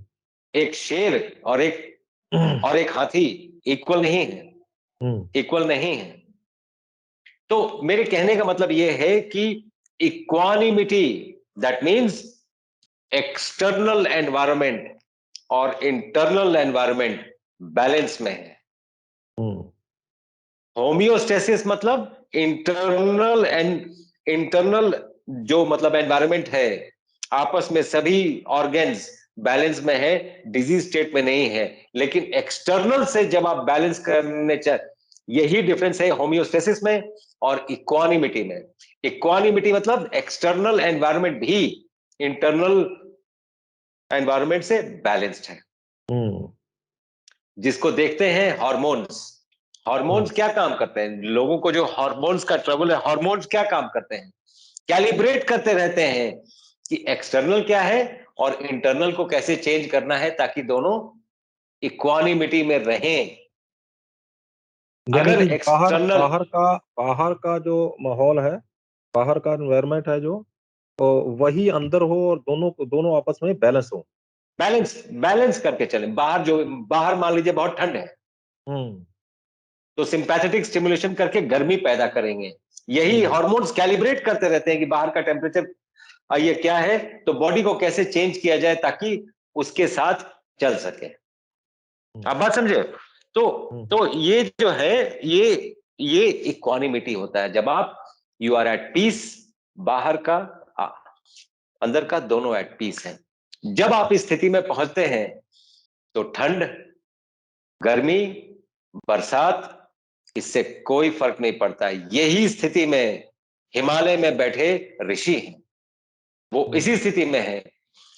एक शेर और एक हाथी इक्वल नहीं है, इक्वल नहीं है। तो मेरे कहने का मतलब यह है कि equanimity, that means external environment और इंटरनल एनवायरनमेंट बैलेंस में है। हम्म होमियोस्टेसिस मतलब इंटरनल जो मतलब एनवायरनमेंट है, आपस में सभी ऑर्गन्स बैलेंस में है, डिजीज स्टेट में नहीं है। लेकिन एक्सटर्नल से जब आप बैलेंस करने यही डिफरेंस है होमियोस्टेसिस में और इक्वानिमिटी में। इक्वानिमिटी मतलब एक्सटर्नल एनवायरनमेंट भी इंटरनल एनवायरनमेंट से बैलेंस्ड है। हम्म जिसको देखते हैं हार्मोन्स। हार्मोन्स क्या काम करते हैं? लोगों को जो हार्मोन्स का ट्रबल है, हार्मोन्स क्या काम करते हैं? कैलिब्रेट करते रहते हैं कि एक्सटर्नल क्या है और इंटरनल को कैसे चेंज करना है ताकि दोनों इक्वानिमिटी में रहें। यानी अगर कि एक्सटर्नल बाहर का जो माहौल है, बाहर का एनवायरनमेंट है जो, तो वही अंदर हो और दोनों आपस में बैलेंस हो। बैलेंस बैलेंस करके चले। बाहर मान लीजिए बहुत ठंड है, हम्म तो सिंपैथेटिक स्टिमुलेशन करके गर्मी पैदा करेंगे। यही हम्म हार्मोन्स कैलिब्रेट करते रहते हैं कि बाहर का टेम्परेचर ये क्या है, तो बॉडी को कैसे चेंज किया जाए ताकि उसके साथ चल सके। आप बात समझे? तो हम्म तो ये जो है, ये इक्वानिमिटी होता है जब आप यू आर एट पीस। बाहर का आ, अंदर का दोनों एट पीस है। जब आप इस स्थिति में पहुंचते हैं तो ठंड, गर्मी, बरसात, इससे कोई फर्क नहीं पड़ता। यही स्थिति में हिमालय में बैठे ऋषि हैं, वो इसी स्थिति में है।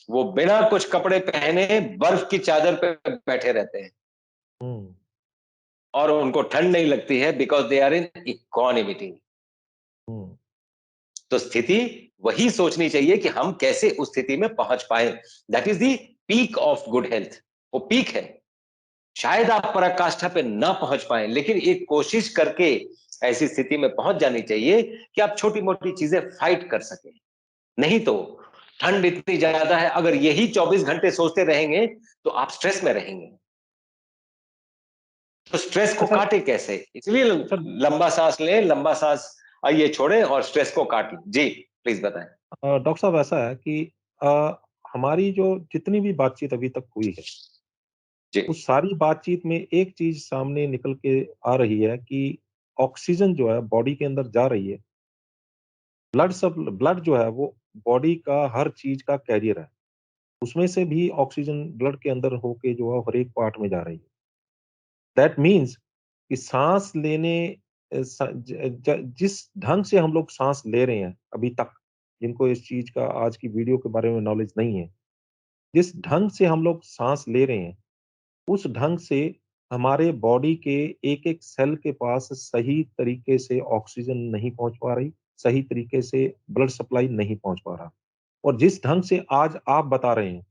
वो बिना कुछ कपड़े पहने बर्फ की चादर पे बैठे रहते हैं हम्म और उनको ठंड नहीं लगती है, because they are in equanimity. Hmm तो स्थिति वही सोचनी चाहिए कि हम कैसे उस स्थिति में पहुंच पाए। That is the peak of good health. वो पीक है। शायद आप पराकाष्ठा पे ना पहुंच पाए, लेकिन एक कोशिश करके ऐसी स्थिति में पहुंच जानी चाहिए कि आप छोटी मोटी चीजें फाइट कर सके। नहीं तो ठंड इतनी ज्यादा है, अगर यही 24 घंटे सोचते रहेंगे तो आप स्ट्रेस में रहेंगे। तो स्ट्रेस को अच्छा काटे कैसे? इसलिए अच्छा लंबा सांस लें, लंबा सांस आइए छोड़ें और स्ट्रेस को काटें। जी प्लीज बताएं। डॉक्टर साहब, ऐसा है कि अ, हमारी जो जितनी भी बातचीत अभी तक हुई है, जी उस सारी बातचीत में एक चीज सामने निकल के आ रही है कि ऑक्सीजन जो है बॉडी के अंदर जा रही है। ब्लड जो है वो बॉडी का हर चीज का कैरियर है। उसमें से भी ऑक्सीजन ब्लड के अंदर होके जो है हर एक पार्ट में जा रही है। दैट मीन्स कि सांस लेने जिस ढंग से हम लोग सांस ले रहे हैं अभी तक, जिनको इस चीज का आज की वीडियो के बारे में नॉलेज नहीं है, जिस ढंग से हम लोग सांस ले रहे हैं, उस ढंग से हमारे बॉडी के एक एक सेल के पास सही तरीके से ऑक्सीजन नहीं पहुंच पा रही, सही तरीके से ब्लड सप्लाई नहीं पहुंच पा रहा। और जिस ढंग से आज आप बता रहे हैं,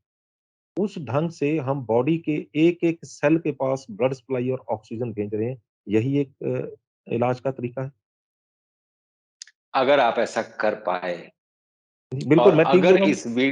उस ढंग से हम बॉडी के एक-एक सेल के पास ब्लड सप्लाई और ऑक्सीजन भेज रहे हैं। यही एक इलाज का तरीका है। अगर आप ऐसा कर पाए, बिल्कुल, और मैं ठीक बोल अगर रहा हूँ? इस वी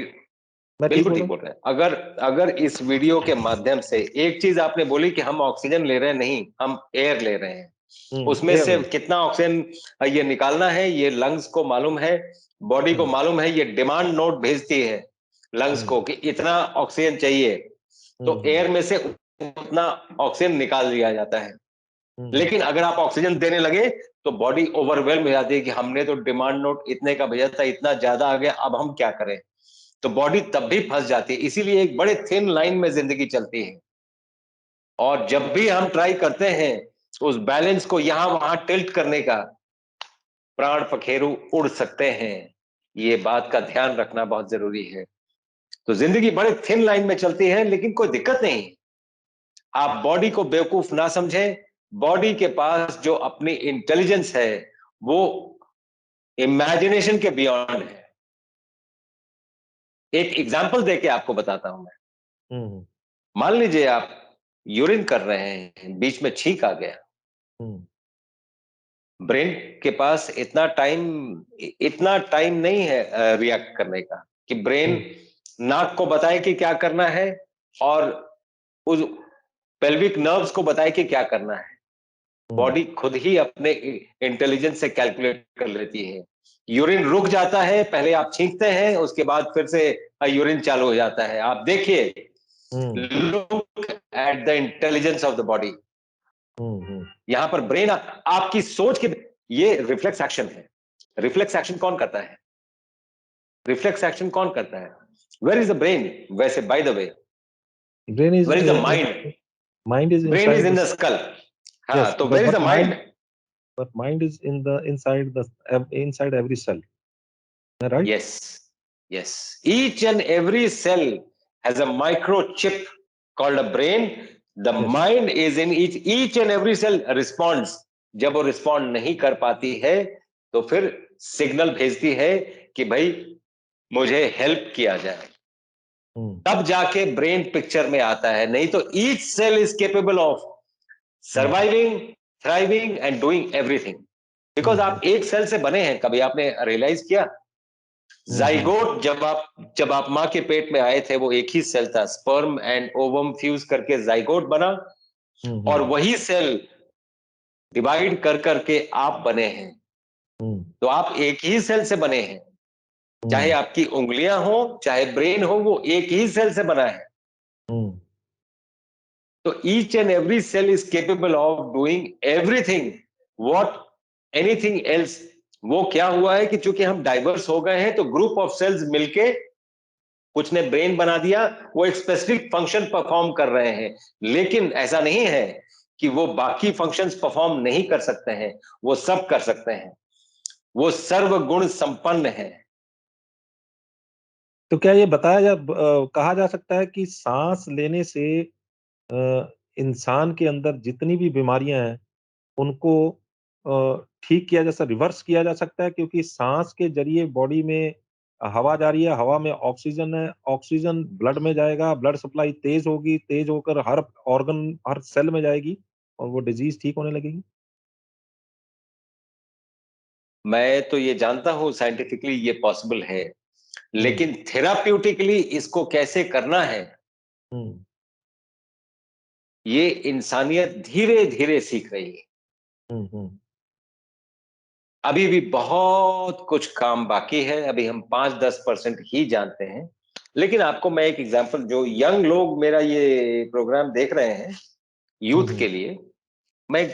मैं ठीक बिल्कुल बोल रहा ठीक हूँ? बोल रहे हैं। अगर अगर इस वीडियो के माध्यम से एक चीज आपने बोली कि हम ऑक्सीजन ले रहे हैं, नहीं, हम एयर ले रहे हैं। उसमें एयर से में। कितना ऑक्सीजन ये निकालना है, ये लंग्स को मालूम है, बॉडी को हुँ, मालूम है। ये डिमांड नोट भेजती है लंग्स हुँ, को कि इतना ऑक्सीजन चाहिए, तो हुँ, एयर में से उतना ऑक्सीजन निकाल दिया जाता है। हुँ, लेकिन अगर आप ऑक्सीजन देने लगे तो बॉडी ओवरवेल्म हो जाती है कि हमने तो डिमांड नोट इतने का भेजा था, इतना ज्यादा आ गया, अब हम क्या करें? तो बॉडी तब भी फंस जाती है। इसीलिए एक बड़े थिन लाइन में जिंदगी चलती है। और जब भी हम ट्राई करते हैं उस बैलेंस को यहां वहां टिल्ट करने का, प्राण पखेरु उड़ सकते हैं, ये बात का ध्यान रखना बहुत जरूरी है। तो जिंदगी बड़े थिन लाइन में चलती है, लेकिन कोई दिक्कत नहीं। आप बॉडी को बेवकूफ ना समझें। बॉडी के पास जो अपनी इंटेलिजेंस है वो इमेजिनेशन के बियॉन्ड है। एक एग्जांपल देके आपको बताता हूं मैं। मान लीजिए आप यूरिन कर रहे हैं, बीच में छींक आ गया। ब्रेन के पास इतना टाइम नहीं है रिएक्ट करने का कि ब्रेन नाक को बताए कि क्या करना है और उस पेल्विक नर्व्स को बताए कि क्या करना है। बॉडी खुद ही अपने इंटेलिजेंस से कैलकुलेट कर लेती है। यूरिन रुक जाता है, पहले आप छींकते हैं, उसके बाद फिर से यूरिन चालू हो जाता है। आप देखिए, look at the intelligence of the body. यहां पर ब्रेन आपकी सोच के, ये रिफ्लेक्स एक्शन है। रिफ्लेक्स एक्शन कौन करता है? रिफ्लेक्स एक्शन कौन करता है? Where is the brain? वैसे by the way, brain is where is the mind? Mind is brain is inside in the the skull. हाँ, yes तो where is the mind? but mind is in the inside every cell, am I right? Yes, yes. Each and every cell has a microchip called a brain. The Yes. mind is in each and every cell responds. जब वो respond नहीं कर पाती है तो फिर signal भेजती है कि भाई मुझे हेल्प किया जाए। तब जाके ब्रेन पिक्चर में आता है। नहीं तो each cell is capable of surviving, thriving and doing everything. Because आप एक सेल से बने हैं। कभी आपने रियलाइज किया? जाइगोट, जब आप मां के पेट में आए थे, वो एक ही सेल था। स्पर्म एंड ओवम फ्यूज करके जाइगोट बना और वही सेल डिवाइड कर करके आप बने हैं। तो आप एक ही सेल से बने हैं। चाहे आपकी उंगलियां हो, चाहे ब्रेन हो, वो एक ही सेल से बना है। तो each and every cell is capable of doing everything what anything else. वो क्या हुआ है कि चूंकि हम डाइवर्स हो गए हैं, तो ग्रुप ऑफ सेल्स मिलके कुछ ने ब्रेन बना दिया, वो एक स्पेसिफिक फंक्शन परफॉर्म कर रहे हैं। लेकिन ऐसा नहीं है कि वो बाकी फंक्शंस परफॉर्म नहीं कर सकते हैं, वो सब कर सकते हैं। वो सर्वगुण संपन्न है। तो क्या ये कहा जा सकता है कि सांस लेने से इंसान के अंदर जितनी भी बीमारियां हैं उनको ठीक किया जा सकता, रिवर्स किया जा सकता है, क्योंकि सांस के जरिए बॉडी में हवा जा रही है, हवा में ऑक्सीजन है, ऑक्सीजन ब्लड में जाएगा, ब्लड सप्लाई तेज होगी, तेज होकर हर ऑर्गन, हर सेल में जाएगी और वो डिजीज ठीक होने लगेगी। मैं तो ये जानता हूं साइंटिफिकली ये पॉसिबल है, लेकिन थेराप्यूटिकली इसको कैसे करना है ये इंसानियत धीरे धीरे सीख रही है। अभी भी बहुत कुछ काम बाकी है। अभी हम 5-10% ही जानते हैं। लेकिन आपको मैं एक एग्जांपल, जो यंग लोग मेरा ये प्रोग्राम देख रहे हैं यूथ के लिए, मैं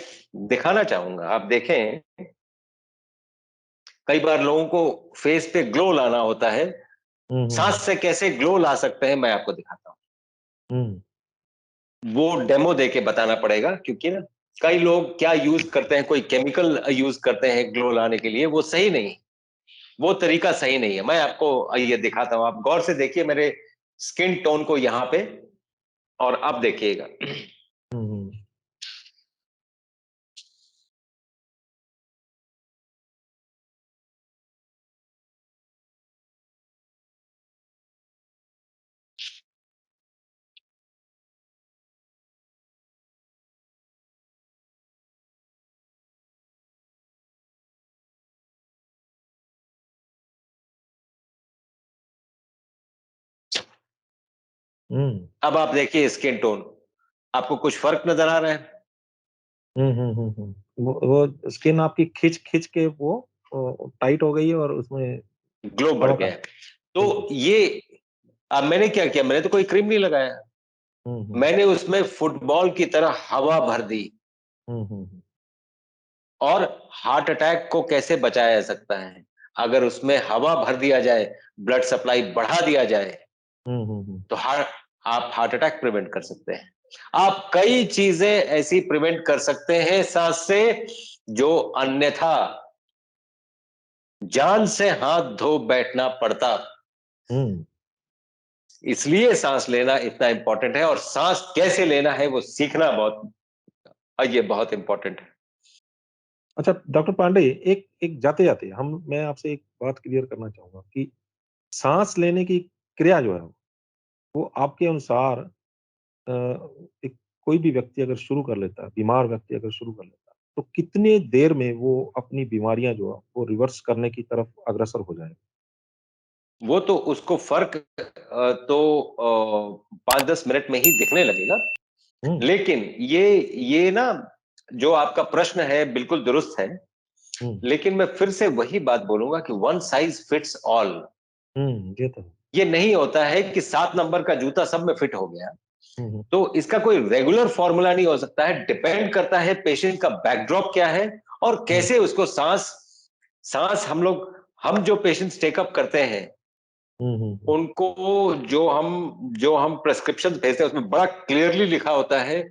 दिखाना चाहूंगा। आप देखें, कई बार लोगों को फेस पे ग्लो लाना होता है। सांस से कैसे ग्लो ला सकते हैं मैं आपको दिखाता हूं। वो डेमो देके बताना पड़ेगा, क्योंकि ना कई लोग क्या यूज करते हैं, कोई केमिकल यूज करते हैं ग्लो लाने के लिए, वो सही नहीं, वो तरीका सही नहीं है। मैं आपको ये दिखाता हूं। आप गौर से देखिए मेरे स्किन टोन को यहां पे, और अब देखिएगा। अब आप देखिए स्किन टोन, आपको कुछ फर्क नजर आ रहा है? वो स्किन आपकी खिंच खिंच के वो टाइट हो गई है और उसमें ग्लो बढ़ गया है। तो ये अब मैंने क्या किया, मैंने तो कोई क्रीम नहीं लगाया। मैंने उसमें फुटबॉल की तरह हवा भर दी। और हार्ट अटैक को कैसे बचाया जा सकता है? अगर उसमें हवा भर दिया जाए, ब्लड सप्लाई बढ़ा दिया जाए, तो आप हार्ट अटैक प्रिवेंट कर सकते हैं। आप कई चीजें ऐसी प्रिवेंट कर सकते हैं सांस से, जो अन्यथा जान से हाथ धो बैठना पड़ता। इसलिए सांस लेना इतना इंपॉर्टेंट है, और सांस कैसे लेना है वो सीखना ये बहुत इंपॉर्टेंट है। अच्छा डॉक्टर पांडे, एक एक जाते-जाते मैं आपसे एक बात क्लियर करना चाहूँगा कि साँस लेने की क्रिया जो है, वो आपके अनुसार अ, एक कोई भी व्यक्ति अगर शुरू कर लेता है, बीमार व्यक्ति अगर शुरू कर लेता है, तो कितनी देर में वो अपनी बीमारियाँ जो है, वो रिवर्स करने की तरफ अग्रसर हो जाएगा? वो तो उसको फर्क 5-10 मिनट में ही दिखने लगेगा। हुँ, लेकिन ये ना, जो आपका प्रश्न है बिल्कुल दुरुस्त है, हुँ, लेकिन मैं फिर से वही बात बोलूंगा कि वन साइज फिट्स ऑल। ये तो है। ये नहीं होता है कि 7 नंबर का जूता सब में फिट हो गया। हुँ, हुँ, तो इसका कोई रेगुलर फॉर्मूला नहीं हो सकता है। डिपेंड करता है पेशेंट का बैकड्रॉप क्या है, और हुँ, कैसे उसको सांस सांस हम जो पेशेंट्स टेकअप करते हैं, हुँ, हुँ, हुँ, उनको जो हम प्रेस्क्रिप्शन भेजते हैं उसमें बड़ा क्लियरली लिखा होता है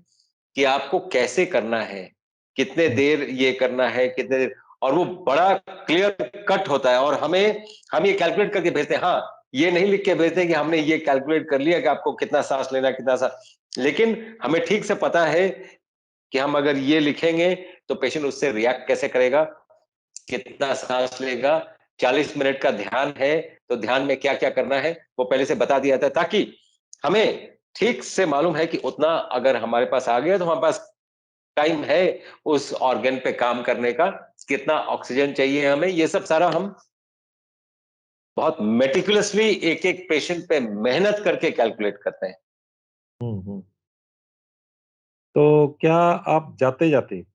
कि आपको कैसे करना है, कितने हुँ, देर ये करना है, कितने देर, और वो बड़ा क्लियर कट होता है। और हम ये कैलकुलेट करके भेजते हैं। हाँ, ये नहीं लिख के भेजते हैं कि हमने ये कैलकुलेट कर लिया कि आपको कितना सांस लेना है, कितना सांस, लेकिन हमें ठीक से पता है कि हम अगर ये लिखेंगे तो पेशेंट उससे रिएक्ट कैसे करेगा, कितना सांस लेगा। 40 मिनट का ध्यान है तो ध्यान में क्या क्या करना है वो पहले से बता दिया जाता है, ताकि हमें ठीक से मालूम है कि उतना अगर हमारे पास आ गया तो हमारे पास टाइम है उस ऑर्गन पे काम करने का, कितना ऑक्सीजन चाहिए हमें, ये सब सारा हम बहुत मेटिकुलसली एक एक पेशेंट पे मेहनत करके कैलकुलेट करते हैं। हुँ, हुँ। तो क्या आप जाते-जाते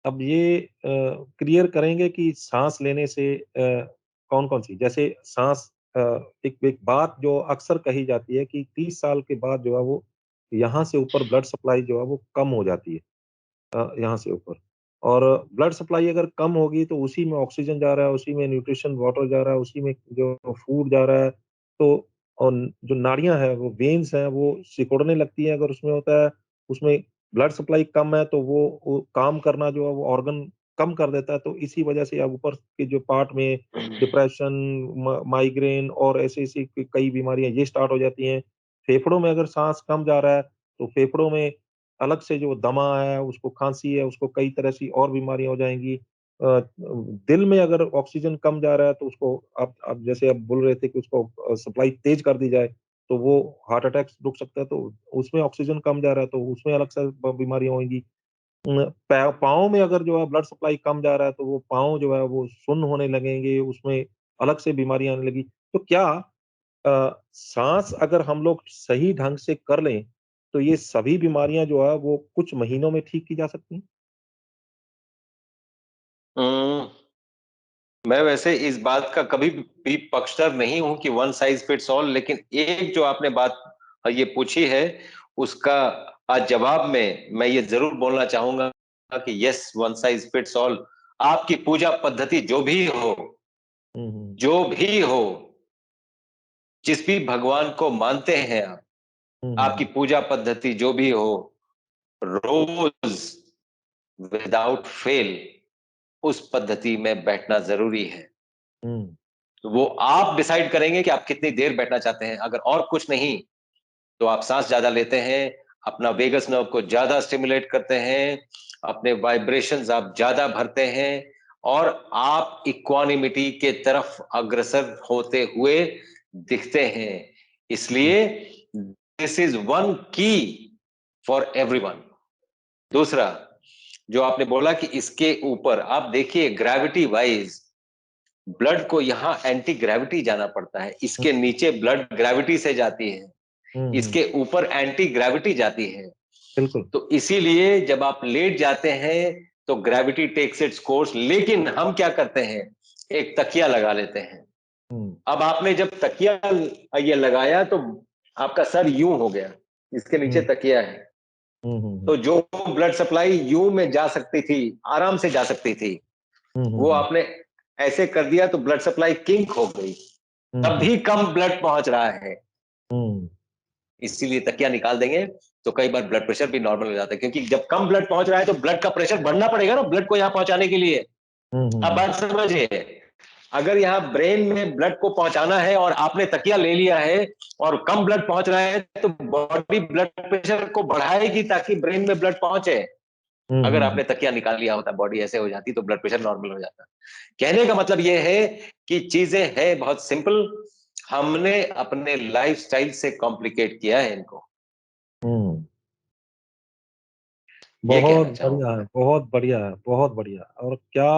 अब ये क्लियर करेंगे कि साँस लेने से कौन-कौन सी जैसे साँस एक एक बात जो अक्सर कही जाती है कि 30 साल के बाद जो है वो यहाँ से ऊपर ब्लड सप्लाई जो है वो कम हो जाती है यहाँ से ऊपर। और ब्लड सप्लाई अगर कम होगी तो उसी में ऑक्सीजन जा रहा है, उसी में न्यूट्रिशन वाटर जा रहा है, उसी में जो फूड जा रहा है, तो और जो नाड़ियाँ हैं, वो वेन्स हैं, वो सिकुड़ने लगती हैं अगर उसमें होता है, उसमें ब्लड सप्लाई कम है तो वो काम करना जो है वो ऑर्गन कम कर देता है, तो इसी वजह से अब ऊपर के जो पार्ट में डिप्रेशन, माइग्रेन और ऐसी-ऐसी कई बीमारियाँ ये स्टार्ट हो जाती हैं। फेफड़ों में अगर साँस कम जा रहा है, तो फेफड़ों में अलग से जो दमा है, उसको खाँसी है, उसको कई तरह की और बीमारियाँ हो जाएँगी। दिल में अगर ऑक्सीजन कम जा रहा है तो उसको आप जैसे आप बोल रहे थे कि उसको सप्लाई तेज़ कर दी जाए, तो वो हार्ट अटैक रुक सकता है, तो उसमें ऑक्सीजन कम जा रहा है, तो उसमें अलग से ब बीमारियाँ होंगी। पाँव में अगर जो है ब्लड सप्लाई कम जा रहा है, तो वो पाँव जो है वो सुन्न होने लगेंगे, उसमें अलग से बीमारियाँ आने लगी। तो क्या साँस अगर हम लोग सही ढंग से कर लें, तो ये सभी बीमारियाँ जो है वो कुछ महीनों में ठीक की जा सकती हैं? हम्म, मैं वैसे इस बात का कभी भी पक्षधर नहीं हूं कि वन साइज फिट्स ऑल, लेकिन एक जो आपने बात ये पूछी है, उसका आज जवाब में मैं ये जरूर बोलना चाहूंगा कि yes, one size fits all. आपकी पूजा पद्धति हुँ, हुँ। जो भी हो, जिस भी भगवान को मानते हैं आप, हुँ, हुँ, आपकी हुँ। पूजा पद्धति जो भी हो, रोज विदाउट फेल उस पद्धति में बैठना जरूरी है। हुँ, तो वो आप डिसाइड करेंगे कि आप कितनी देर बैठना चाहते हैं। अगर और कुछ नहीं, तो आप सांस ज्यादा लेते हैं, अपना वेगस नर्व को ज्यादा स्टिमुलेट करते हैं, अपने वाइब्रेशंस आप ज्यादा भरते हैं, और आप इक्वानिमिटी के तरफ अग्रसर होते हुए दिखते हैं। हुँ, इसलिए दिस इज वन की फॉर एवरीवन। दूसरा, जो आपने बोला कि इसके ऊपर आप देखिए, ग्रेविटी वाइज ब्लड को यहाँ एंटी ग्रेविटी जाना पड़ता है, हुँ, इसके नीचे ब्लड ग्रेविटी से जाती है, हुँ, हुँ। इसके ऊपर एंटी ग्रेविटी जाती है। बिल्कुल। तो इसीलिए जब आप लेट जाते हैं तो ग्रेविटी टेक्स इट्स कोर्स, लेकिन हम क्या करते हैं, एक तकिया लगा लेते हैं। हुँ, अब आपने जब तकिया ये लगाया तो आपका सर यूं हो गया, इसके नीचे हुँ, तकिया है, हुँ, हुँ, हुँ। तो जो ब्लड सप्लाई यू में जा सकती थी, आराम से जा सकती थी, हुँ, हुँ, वो हुँ। आपने ऐसे कर दिया तो ब्लड सप्लाई किंक हो गई, हुँ, तब हुँ, भी कम ब्लड पहुंच रहा है। हुँ, इसीलिए तकिया निकाल देंगे तो कई बार ब्लड प्रेशर भी नॉर्मल हो जाता है, क्योंकि जब कम ब्लड पहुंच रहा है तो ब्लड का प्रेशर बढ़ना पड़ेगा ना ब्लड को यहां पहुंचाने के लिए। हुँ, हुँ, अब हुँ। बात समझिए, अगर यहाँ ब्रेन में ब्लड को पहुंचाना है और आपने तकिया ले लिया है और कम ब्लड पहुंच रहा है, तो बॉडी ब्लड प्रेशर को बढ़ाएगी ताकि ब्रेन में ब्लड पहुंचे। अगर आपने तकिया निकाल लिया होता, बॉडी ऐसे हो जाती, तो ब्लड प्रेशर नॉर्मल हो जाता। कहने का मतलब ये है कि चीजें हैं बहुत सिंपल, हमने अपने लाइफस्टाइल से कॉम्प्लिकेट किया है इनको। ये बहुत कहना बढ़िया चाहूंगा। है, बहुत बढ़िया है, बहुत बढ़िया। और क्या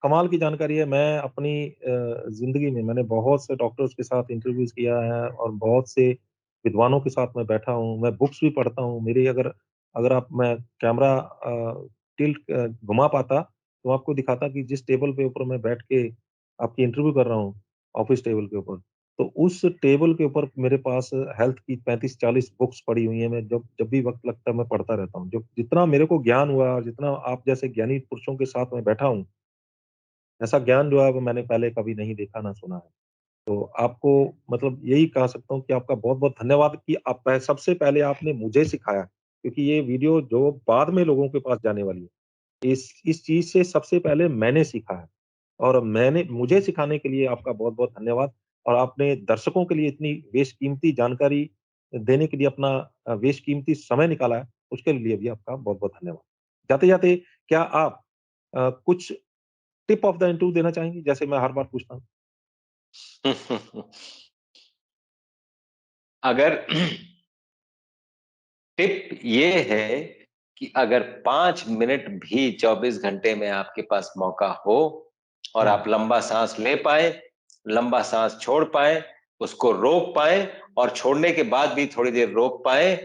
कमाल की जानकारी है। मैं अपनी ज़िंदगी में मैंने बहुत से डॉक्टर्स के साथ इंटरव्यूज़ किया है और बहुत से विद्वानों के साथ मैं बैठा हूँ, मैं बुक्स भी पढ़ता हूँ। मेरी अगर अगर आप मैं कैमरा टिल्ट घुमा पाता, तो आपको दिखाता कि जिस टेबल के ऊपर मैं बैठ के आपकी इंटरव्यू कर रहा हूँ, ऑफ़िस टेबल के ऊपर, तो उस टेबल के ऊपर मेरे पास हेल्थ की 35-40 बुक्स पड़ी हुई हैं। मैं जब जब भी वक़्त लगता है मैं पढ़ता रहता हूँ। जो जितना मेरे को ज्ञान हुआ और जितना आप जैसे ज्ञानी पुरुषों के साथ मैं बैठा हूँ, ऐसा ज्ञान जो है वो मैंने पहले कभी नहीं देखा ना सुना है। तो आपको मतलब यही कह सकता हूँ कि आपका बहुत-बहुत धन्यवाद कि आप सबसे पहले आपने मुझे सिखाया, क्योंकि ये वीडियो जो बाद में लोगों के पास जाने वाली है, इस चीज़ से सबसे पहले मैंने सीखा है। और मैंने मुझे सिखाने के लिए आपका बहुत-बहुत धन्यवाद। और आपने दर्शकों के लिए इतनी बेशकीमती जानकारी देने के लिए अपना बेशकीमती समय निकाला है, उसके लिए भी आपका बहुत-बहुत धन्यवाद। जाते-जाते क्या आप कुछ टिप ऑफ द इंटरव्यू देना चाहेंगी? जैसे मैं हर बार पूछता हूँ। अगर टिप ये है कि अगर 5 मिनट भी 24 घंटे में आपके पास मौका हो और हुँ, आप लंबा सांस ले पाए, लंबा सांस छोड़ पाए, उसको रोक पाए और छोड़ने के बाद भी थोड़ी देर रोक पाए,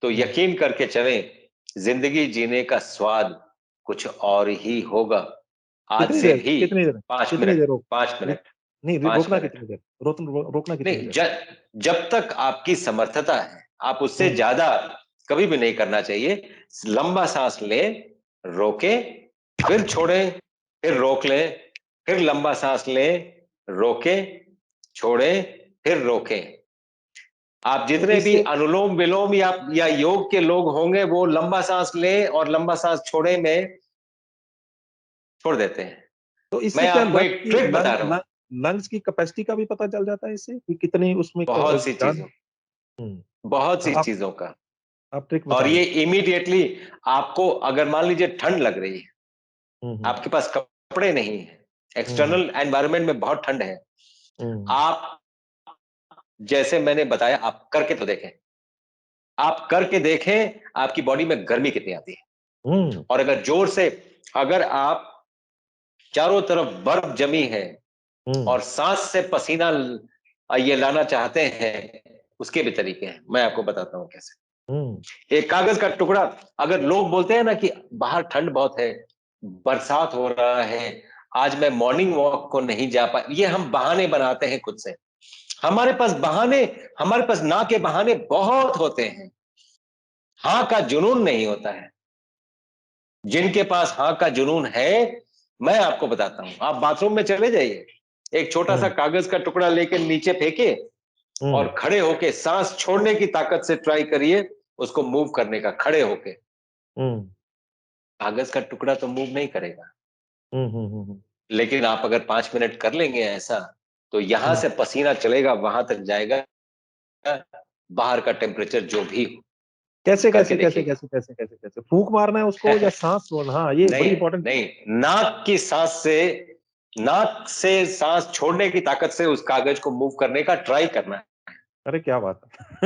तो हुँ। यकीन करके चलें, जिंदगी जीने का स्वाद कुछ और ही होगा। आज कितनी से देर भी कितनी देर 5 कितनी मिनट, देर रोक 5 रुक मिनट, नहीं, 5 रोकना मिनट। कितनी देर? रोकना कितनी नहीं, देर? जब तक आपकी समर्थता है, आप उससे हुँ, ज्यादा कभी भी नहीं करना चाहिए। लंबा सांस लें, रोकें, फिर छोड़ें, फिर रोक लें, फिर लंबा सांस लें, रोकें, छोड़ें, फिर रोकें। आप तो जितने भी इससे अनुलोम विलोम या योग के लोग होंगे, वो लंबा सांस लें और लंबा सांस छोड़े में छोड़ देते हैं। तो इससे मैं क्या आपको लंग्स एक की ट्रिक बता रहा हूं, लंग्स की कैपेसिटी का भी पता चल जाता है इससे कि कितनी उसमें बहुत सी जान। चीजों हुँ, बहुत सी आप चीजों का। आप ट्रिक और बताइए। ये इमीडिएटली आपको, अगर मान लीजिए ठंड लग रही है, हुँ, हुँ, आपके पास कपड़े नहीं है, हुँ, एक्सटर्नल एनवायरनमेंट में बहुत ठंड है, हुँ, आप जैसे मैंने बताया, आप करके तो देखें, आप करके देखें आपकी बॉडी में गर्मी कितनी आती है। हुँ, और अगर जोर से, अगर आप चारों तरफ बर्फ जमी है हुँ, और सांस से पसीना ये लाना चाहते हैं, उसके भी तरीके हैं, मैं आपको बताता हूं कैसे। हुँ, एक कागज का टुकड़ा, अगर लोग बोलते हैं ना कि बाहर ठंड बहुत है, बरसात हो रहा है, आज मैं मॉर्निंग वॉक को नहीं जा पा, ये हम बहाने बनाते हैं खुद से। हमारे पास बहाने, हमारे पास ना के बहाने बहुत होते हैं, हाँ का जुनून नहीं होता है। जिनके पास हाँ का जुनून है, मैं आपको बताता हूं, आप बाथरूम में चले जाइए, एक छोटा सा हुँ, कागज का टुकड़ा लेकर नीचे फेंके हुँ, और खड़े होके सांस छोड़ने की ताकत से ट्राई करिए, उसको मूव करने का, खड़े होके। हुँ, कागज का टुकड़ा तो मूव नहीं करेगा, हुँ, हुँ, हुँ, हुँ, लेकिन आप अगर 5 मिनट कर लेंगे ऐसा, तो यहां हुँ। से पसीना चलेगा, वहां तक जाएगा, बाहर का टेम्परेचर जो भी हो। कैसे, करके कैसे, कैसे, देखिएगा। कैसे, कैसे, कैसे, कैसे? फूँक मारना है उसको या साँस छोड़ना? हाँ, ये बड़ी नहीं, इम्पोर्टेंट चीज़। नहीं, नाक की सांस से, नाक से सांस छोड़ने की ताकत से उस कागज को मूव करने का ट्राई करना है। अरे क्या बात है!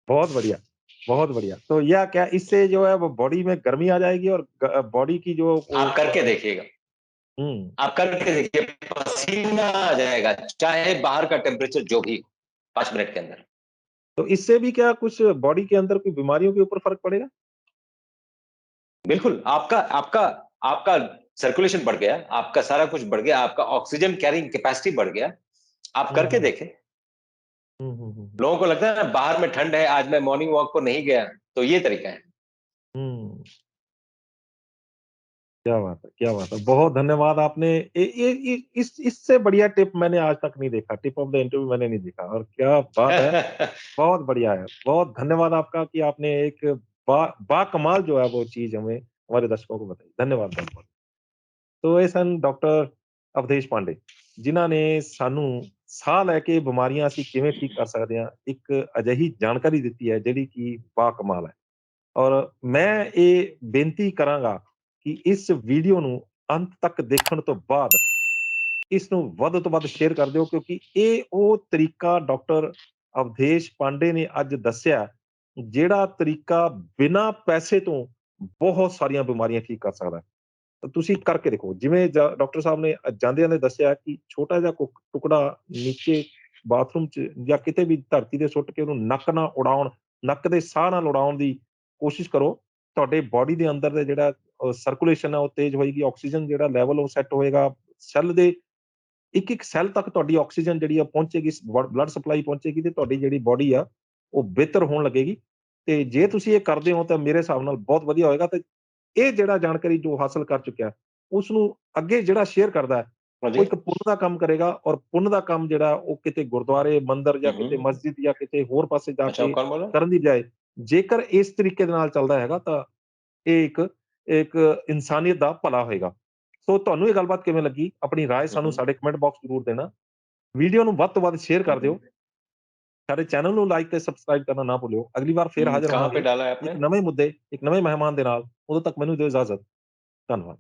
बहुत बढ़िया, बहुत बढ़िया। तो या क्या इससे जो है वो बॉडी में गर्मी आ जाएगी और बॉडी की जो वो आप करके देखिएगा, हुँ, आप करके देखिए, पसीना आ जाएगा, चाहे बाहर का टेम्परेचर जो भी हो, 5 मिनट के अंदर। तो इससे भी क्या कुछ बॉडी के अंदर कोई बीमारियों के ऊपर फ़र्क पड़ेगा? बिल्कुल, आपका आपका आपका सर्कुलेशन बढ़ गया, आपका सारा कुछ बढ़ गया, आपका ऑक्सीजन कैरिंग कैपेसिटी बढ़ गया। आप हुँ, करके हुँ। देखें। हुँ, हुँ, हुँ, हुँ। लोगों को लगता है ना बाहर में ठंड है, आज मैं मॉर्निंग वॉक को नहीं गया, तो ये तरीका है। हुँ, क्या बात है, क्या बात है। बहुत धन्यवाद आपने ये इस इससे बढ़िया टिप मैंने आज तक नहीं देखा। टिप ऑफ द इंटरव्यू मैंने नहीं देखा और क्या बात है। बहुत बढ़िया है। बहुत धन्यवाद आपका कि आपने एक बाकमाल जो है वो चीज़ हमें हमारे दर्शकों को बताई। धन्यवाद बहुत-बहुत। ਸੋ ਇਹ ਸਨ ਡਾਕਟਰ ਅਵਧੇਸ਼ ਪਾਂਡੇ, ਜਿਨ੍ਹਾਂ ਨੇ ਸਾਨੂੰ ਸਾਹ ਲੈ ਕੇ ਬਿਮਾਰੀਆਂ ਅਸੀਂ ਕਿਵੇਂ ਠੀਕ ਕਰ ਸਕਦੇ ਹਾਂ, ਇੱਕ ਅਜਿਹੀ ਜਾਣਕਾਰੀ ਦਿੱਤੀ ਹੈ ਜਿਹੜੀ ਕਿ ਬਾਕਮਾਲ ਹੈ। ਔਰ ਮੈਂ ਇਹ ਬੇਨਤੀ ਕਰਾਂਗਾ ਕਿ ਇਸ ਵੀਡੀਓ ਨੂੰ ਅੰਤ ਤੱਕ ਦੇਖਣ ਤੋਂ ਬਾਅਦ ਇਸ ਨੂੰ ਵੱਧ ਤੋਂ ਵੱਧ ਸ਼ੇਅਰ ਕਰ ਦਿਓ, ਕਿਉਂਕਿ ਇਹ ਉਹ ਤਰੀਕਾ ਡਾਕਟਰ ਅਵਧੇਸ਼ ਪਾਂਡੇ ਨੇ ਅੱਜ ਦੱਸਿਆ, ਜਿਹੜਾ ਤਰੀਕਾ ਬਿਨਾਂ ਪੈਸੇ ਤੋਂ ਬਹੁਤ ਸਾਰੀਆਂ ਬਿਮਾਰੀਆਂ ਠੀਕ ਕਰ ਸਕਦਾ ਹੈ। ਤਾਂ ਤੁਸੀਂ ਕਰਕੇ ਦੇਖੋ। ਜਿਵੇਂ ਡਾਕਟਰ ਸਾਹਿਬ ਨੇ ਜਾਂਦੇ ਦੱਸਿਆ ਕਿ ਛੋਟਾ ਜਿਹਾ ਟੁਕੜਾ ਨੀਚੇ ਬਾਥਰੂਮ 'ਚ ਜਾਂ ਕਿਤੇ ਵੀ ਧਰਤੀ ਤੇ ਸੁੱਟ ਕੇ ਉਹਨੂੰ ਨੱਕ ਨਾਲ ਉਡਾਉਣ, ਨੱਕ ਦੇ ਸਾਹ ਨਾਲ ਉਡਾਉਣ ਦੀ ਕੋਸ਼ਿਸ਼ ਕਰੋ। ਤੁਹਾਡੇ ਬਾਡੀ ਦੇ ਅੰਦਰ ਦੇ ਜਿਹੜਾ ਸਰਕੂਲੇਸ਼ਨ ਹੈ ਉਹ ਤੇਜ਼ ਹੋਏਗੀ, ਆਕਸੀਜਨ ਜਿਹੜਾ ਲੈਵਲ ਉਹ ਸੈੱਟ ਹੋਏਗਾ, ਸੈੱਲ ਦੇ ਇੱਕ-ਇੱਕ ਸੈੱਲ ਤੱਕ ਤੁਹਾਡੀ ਆਕਸੀਜਨ ਜਿਹੜੀ ਆ ਪਹੁੰਚੇਗੀ, ਬਲੱਡ ਸਪਲਾਈ ਪਹੁੰਚੇਗੀ ਤੇ ਤੁਹਾਡੀ ਜਿਹੜੀ ਬਾਡੀ ਆ ਉਹ ਬਿਹਤਰ ਹੋਣ ਲੱਗੇਗੀ। ਤੇ ਜੇ ਤੁਸੀਂ ਇਹ ਕਰਦੇ ਹੋ ਤਾਂ ਮੇਰੇ ਹਿਸਾਬ ਨਾਲ ਬਹੁਤ ਵਧੀਆ ਹੋਏਗਾ। ਤੇ ਇਹ ਜਿਹੜਾ ਜਾਣਕਾਰੀ ਜੋ ਹਾਸਲ ਕਰ ਚੁੱਕਿਆ, ਉਸ ਨੂੰ ਅੱਗੇ ਜਿਹੜਾ ਸ਼ੇਅਰ ਕਰਦਾ ਹੈ, हाँ ਉਹ जी। ਇੱਕ ਪੁੰਨ ਦਾ ਕੰਮ ਕਰੇਗਾ। ਔਰ ਪੁੰਨ ਦਾ ਕੰਮ ਜਿਹੜਾ ਉਹ ਕਿਤੇ ਗੁਰਦੁਆਰੇ, ਮੰਦਿਰ ਜਾਂ ਕਿਤੇ ਮਸਜਿਦ ਜਾਂ ਕਿਤੇ ਹੋਰ ਪਾਸੇ ਜਾ अच्छा, ਕੇ कौन बोल रहा है? ਕਰਨ ਦੀ ਬਜਾਏ, ਜੇਕਰ ਇਸ ਤਰੀਕੇ ਦੇ ਨਾਲ ਚੱਲਦਾ ਹੈਗਾ ਤਾਂ ਇਹ ਇੱਕ ਇੱਕ ਇਨਸਾਨੀਅਤ ਦਾ ਭਲਾ ਹੋਏਗਾ। ਸੋ ਤੁਹਾਨੂੰ ਇਹ ਗੱਲਬਾਤ ਕਿਵੇਂ ਲੱਗੀ? ਆਪਣੀ ਰਾਏ ਸਾਨੂੰ ਸਾਡੇ ਕਮੈਂਟ ਬਾਕਸ ਜ਼ਰੂਰ ਦੇਣਾ। ਵੀਡੀਓ ਨੂੰ ਵੱਧ ਤੋਂ ਵੱਧ ਸ਼ੇਅਰ ਕਰ ਦਿਓ। ਸਾਡੇ ਚੈਨਲ ਨੂੰ ਲਾਈਕ ਤੇ ਸਬਸਕ੍ਰਾਈਬ ਕਰਨਾ ਨਾ ਭੁੱਲਿਓ। ਅਗਲੀ ਵਾਰ ਫੇਰ ਹਾਜ਼ਰ कहाँ पे ਹੋਵਾਂਗੇ डाला है ਇੱਕ आपने? ਨਵੇਂ ਮੁੱਦੇ, ਇੱਕ ਨਵੇਂ ਮਹਿਮਾਨ ਦੇ ਨਾਲ। ਉਦੋਂ ਤੱਕ ਮੈਨੂੰ ਦਿਓ ਇਜਾਜ਼ਤ। ਧੰਨਵਾਦ।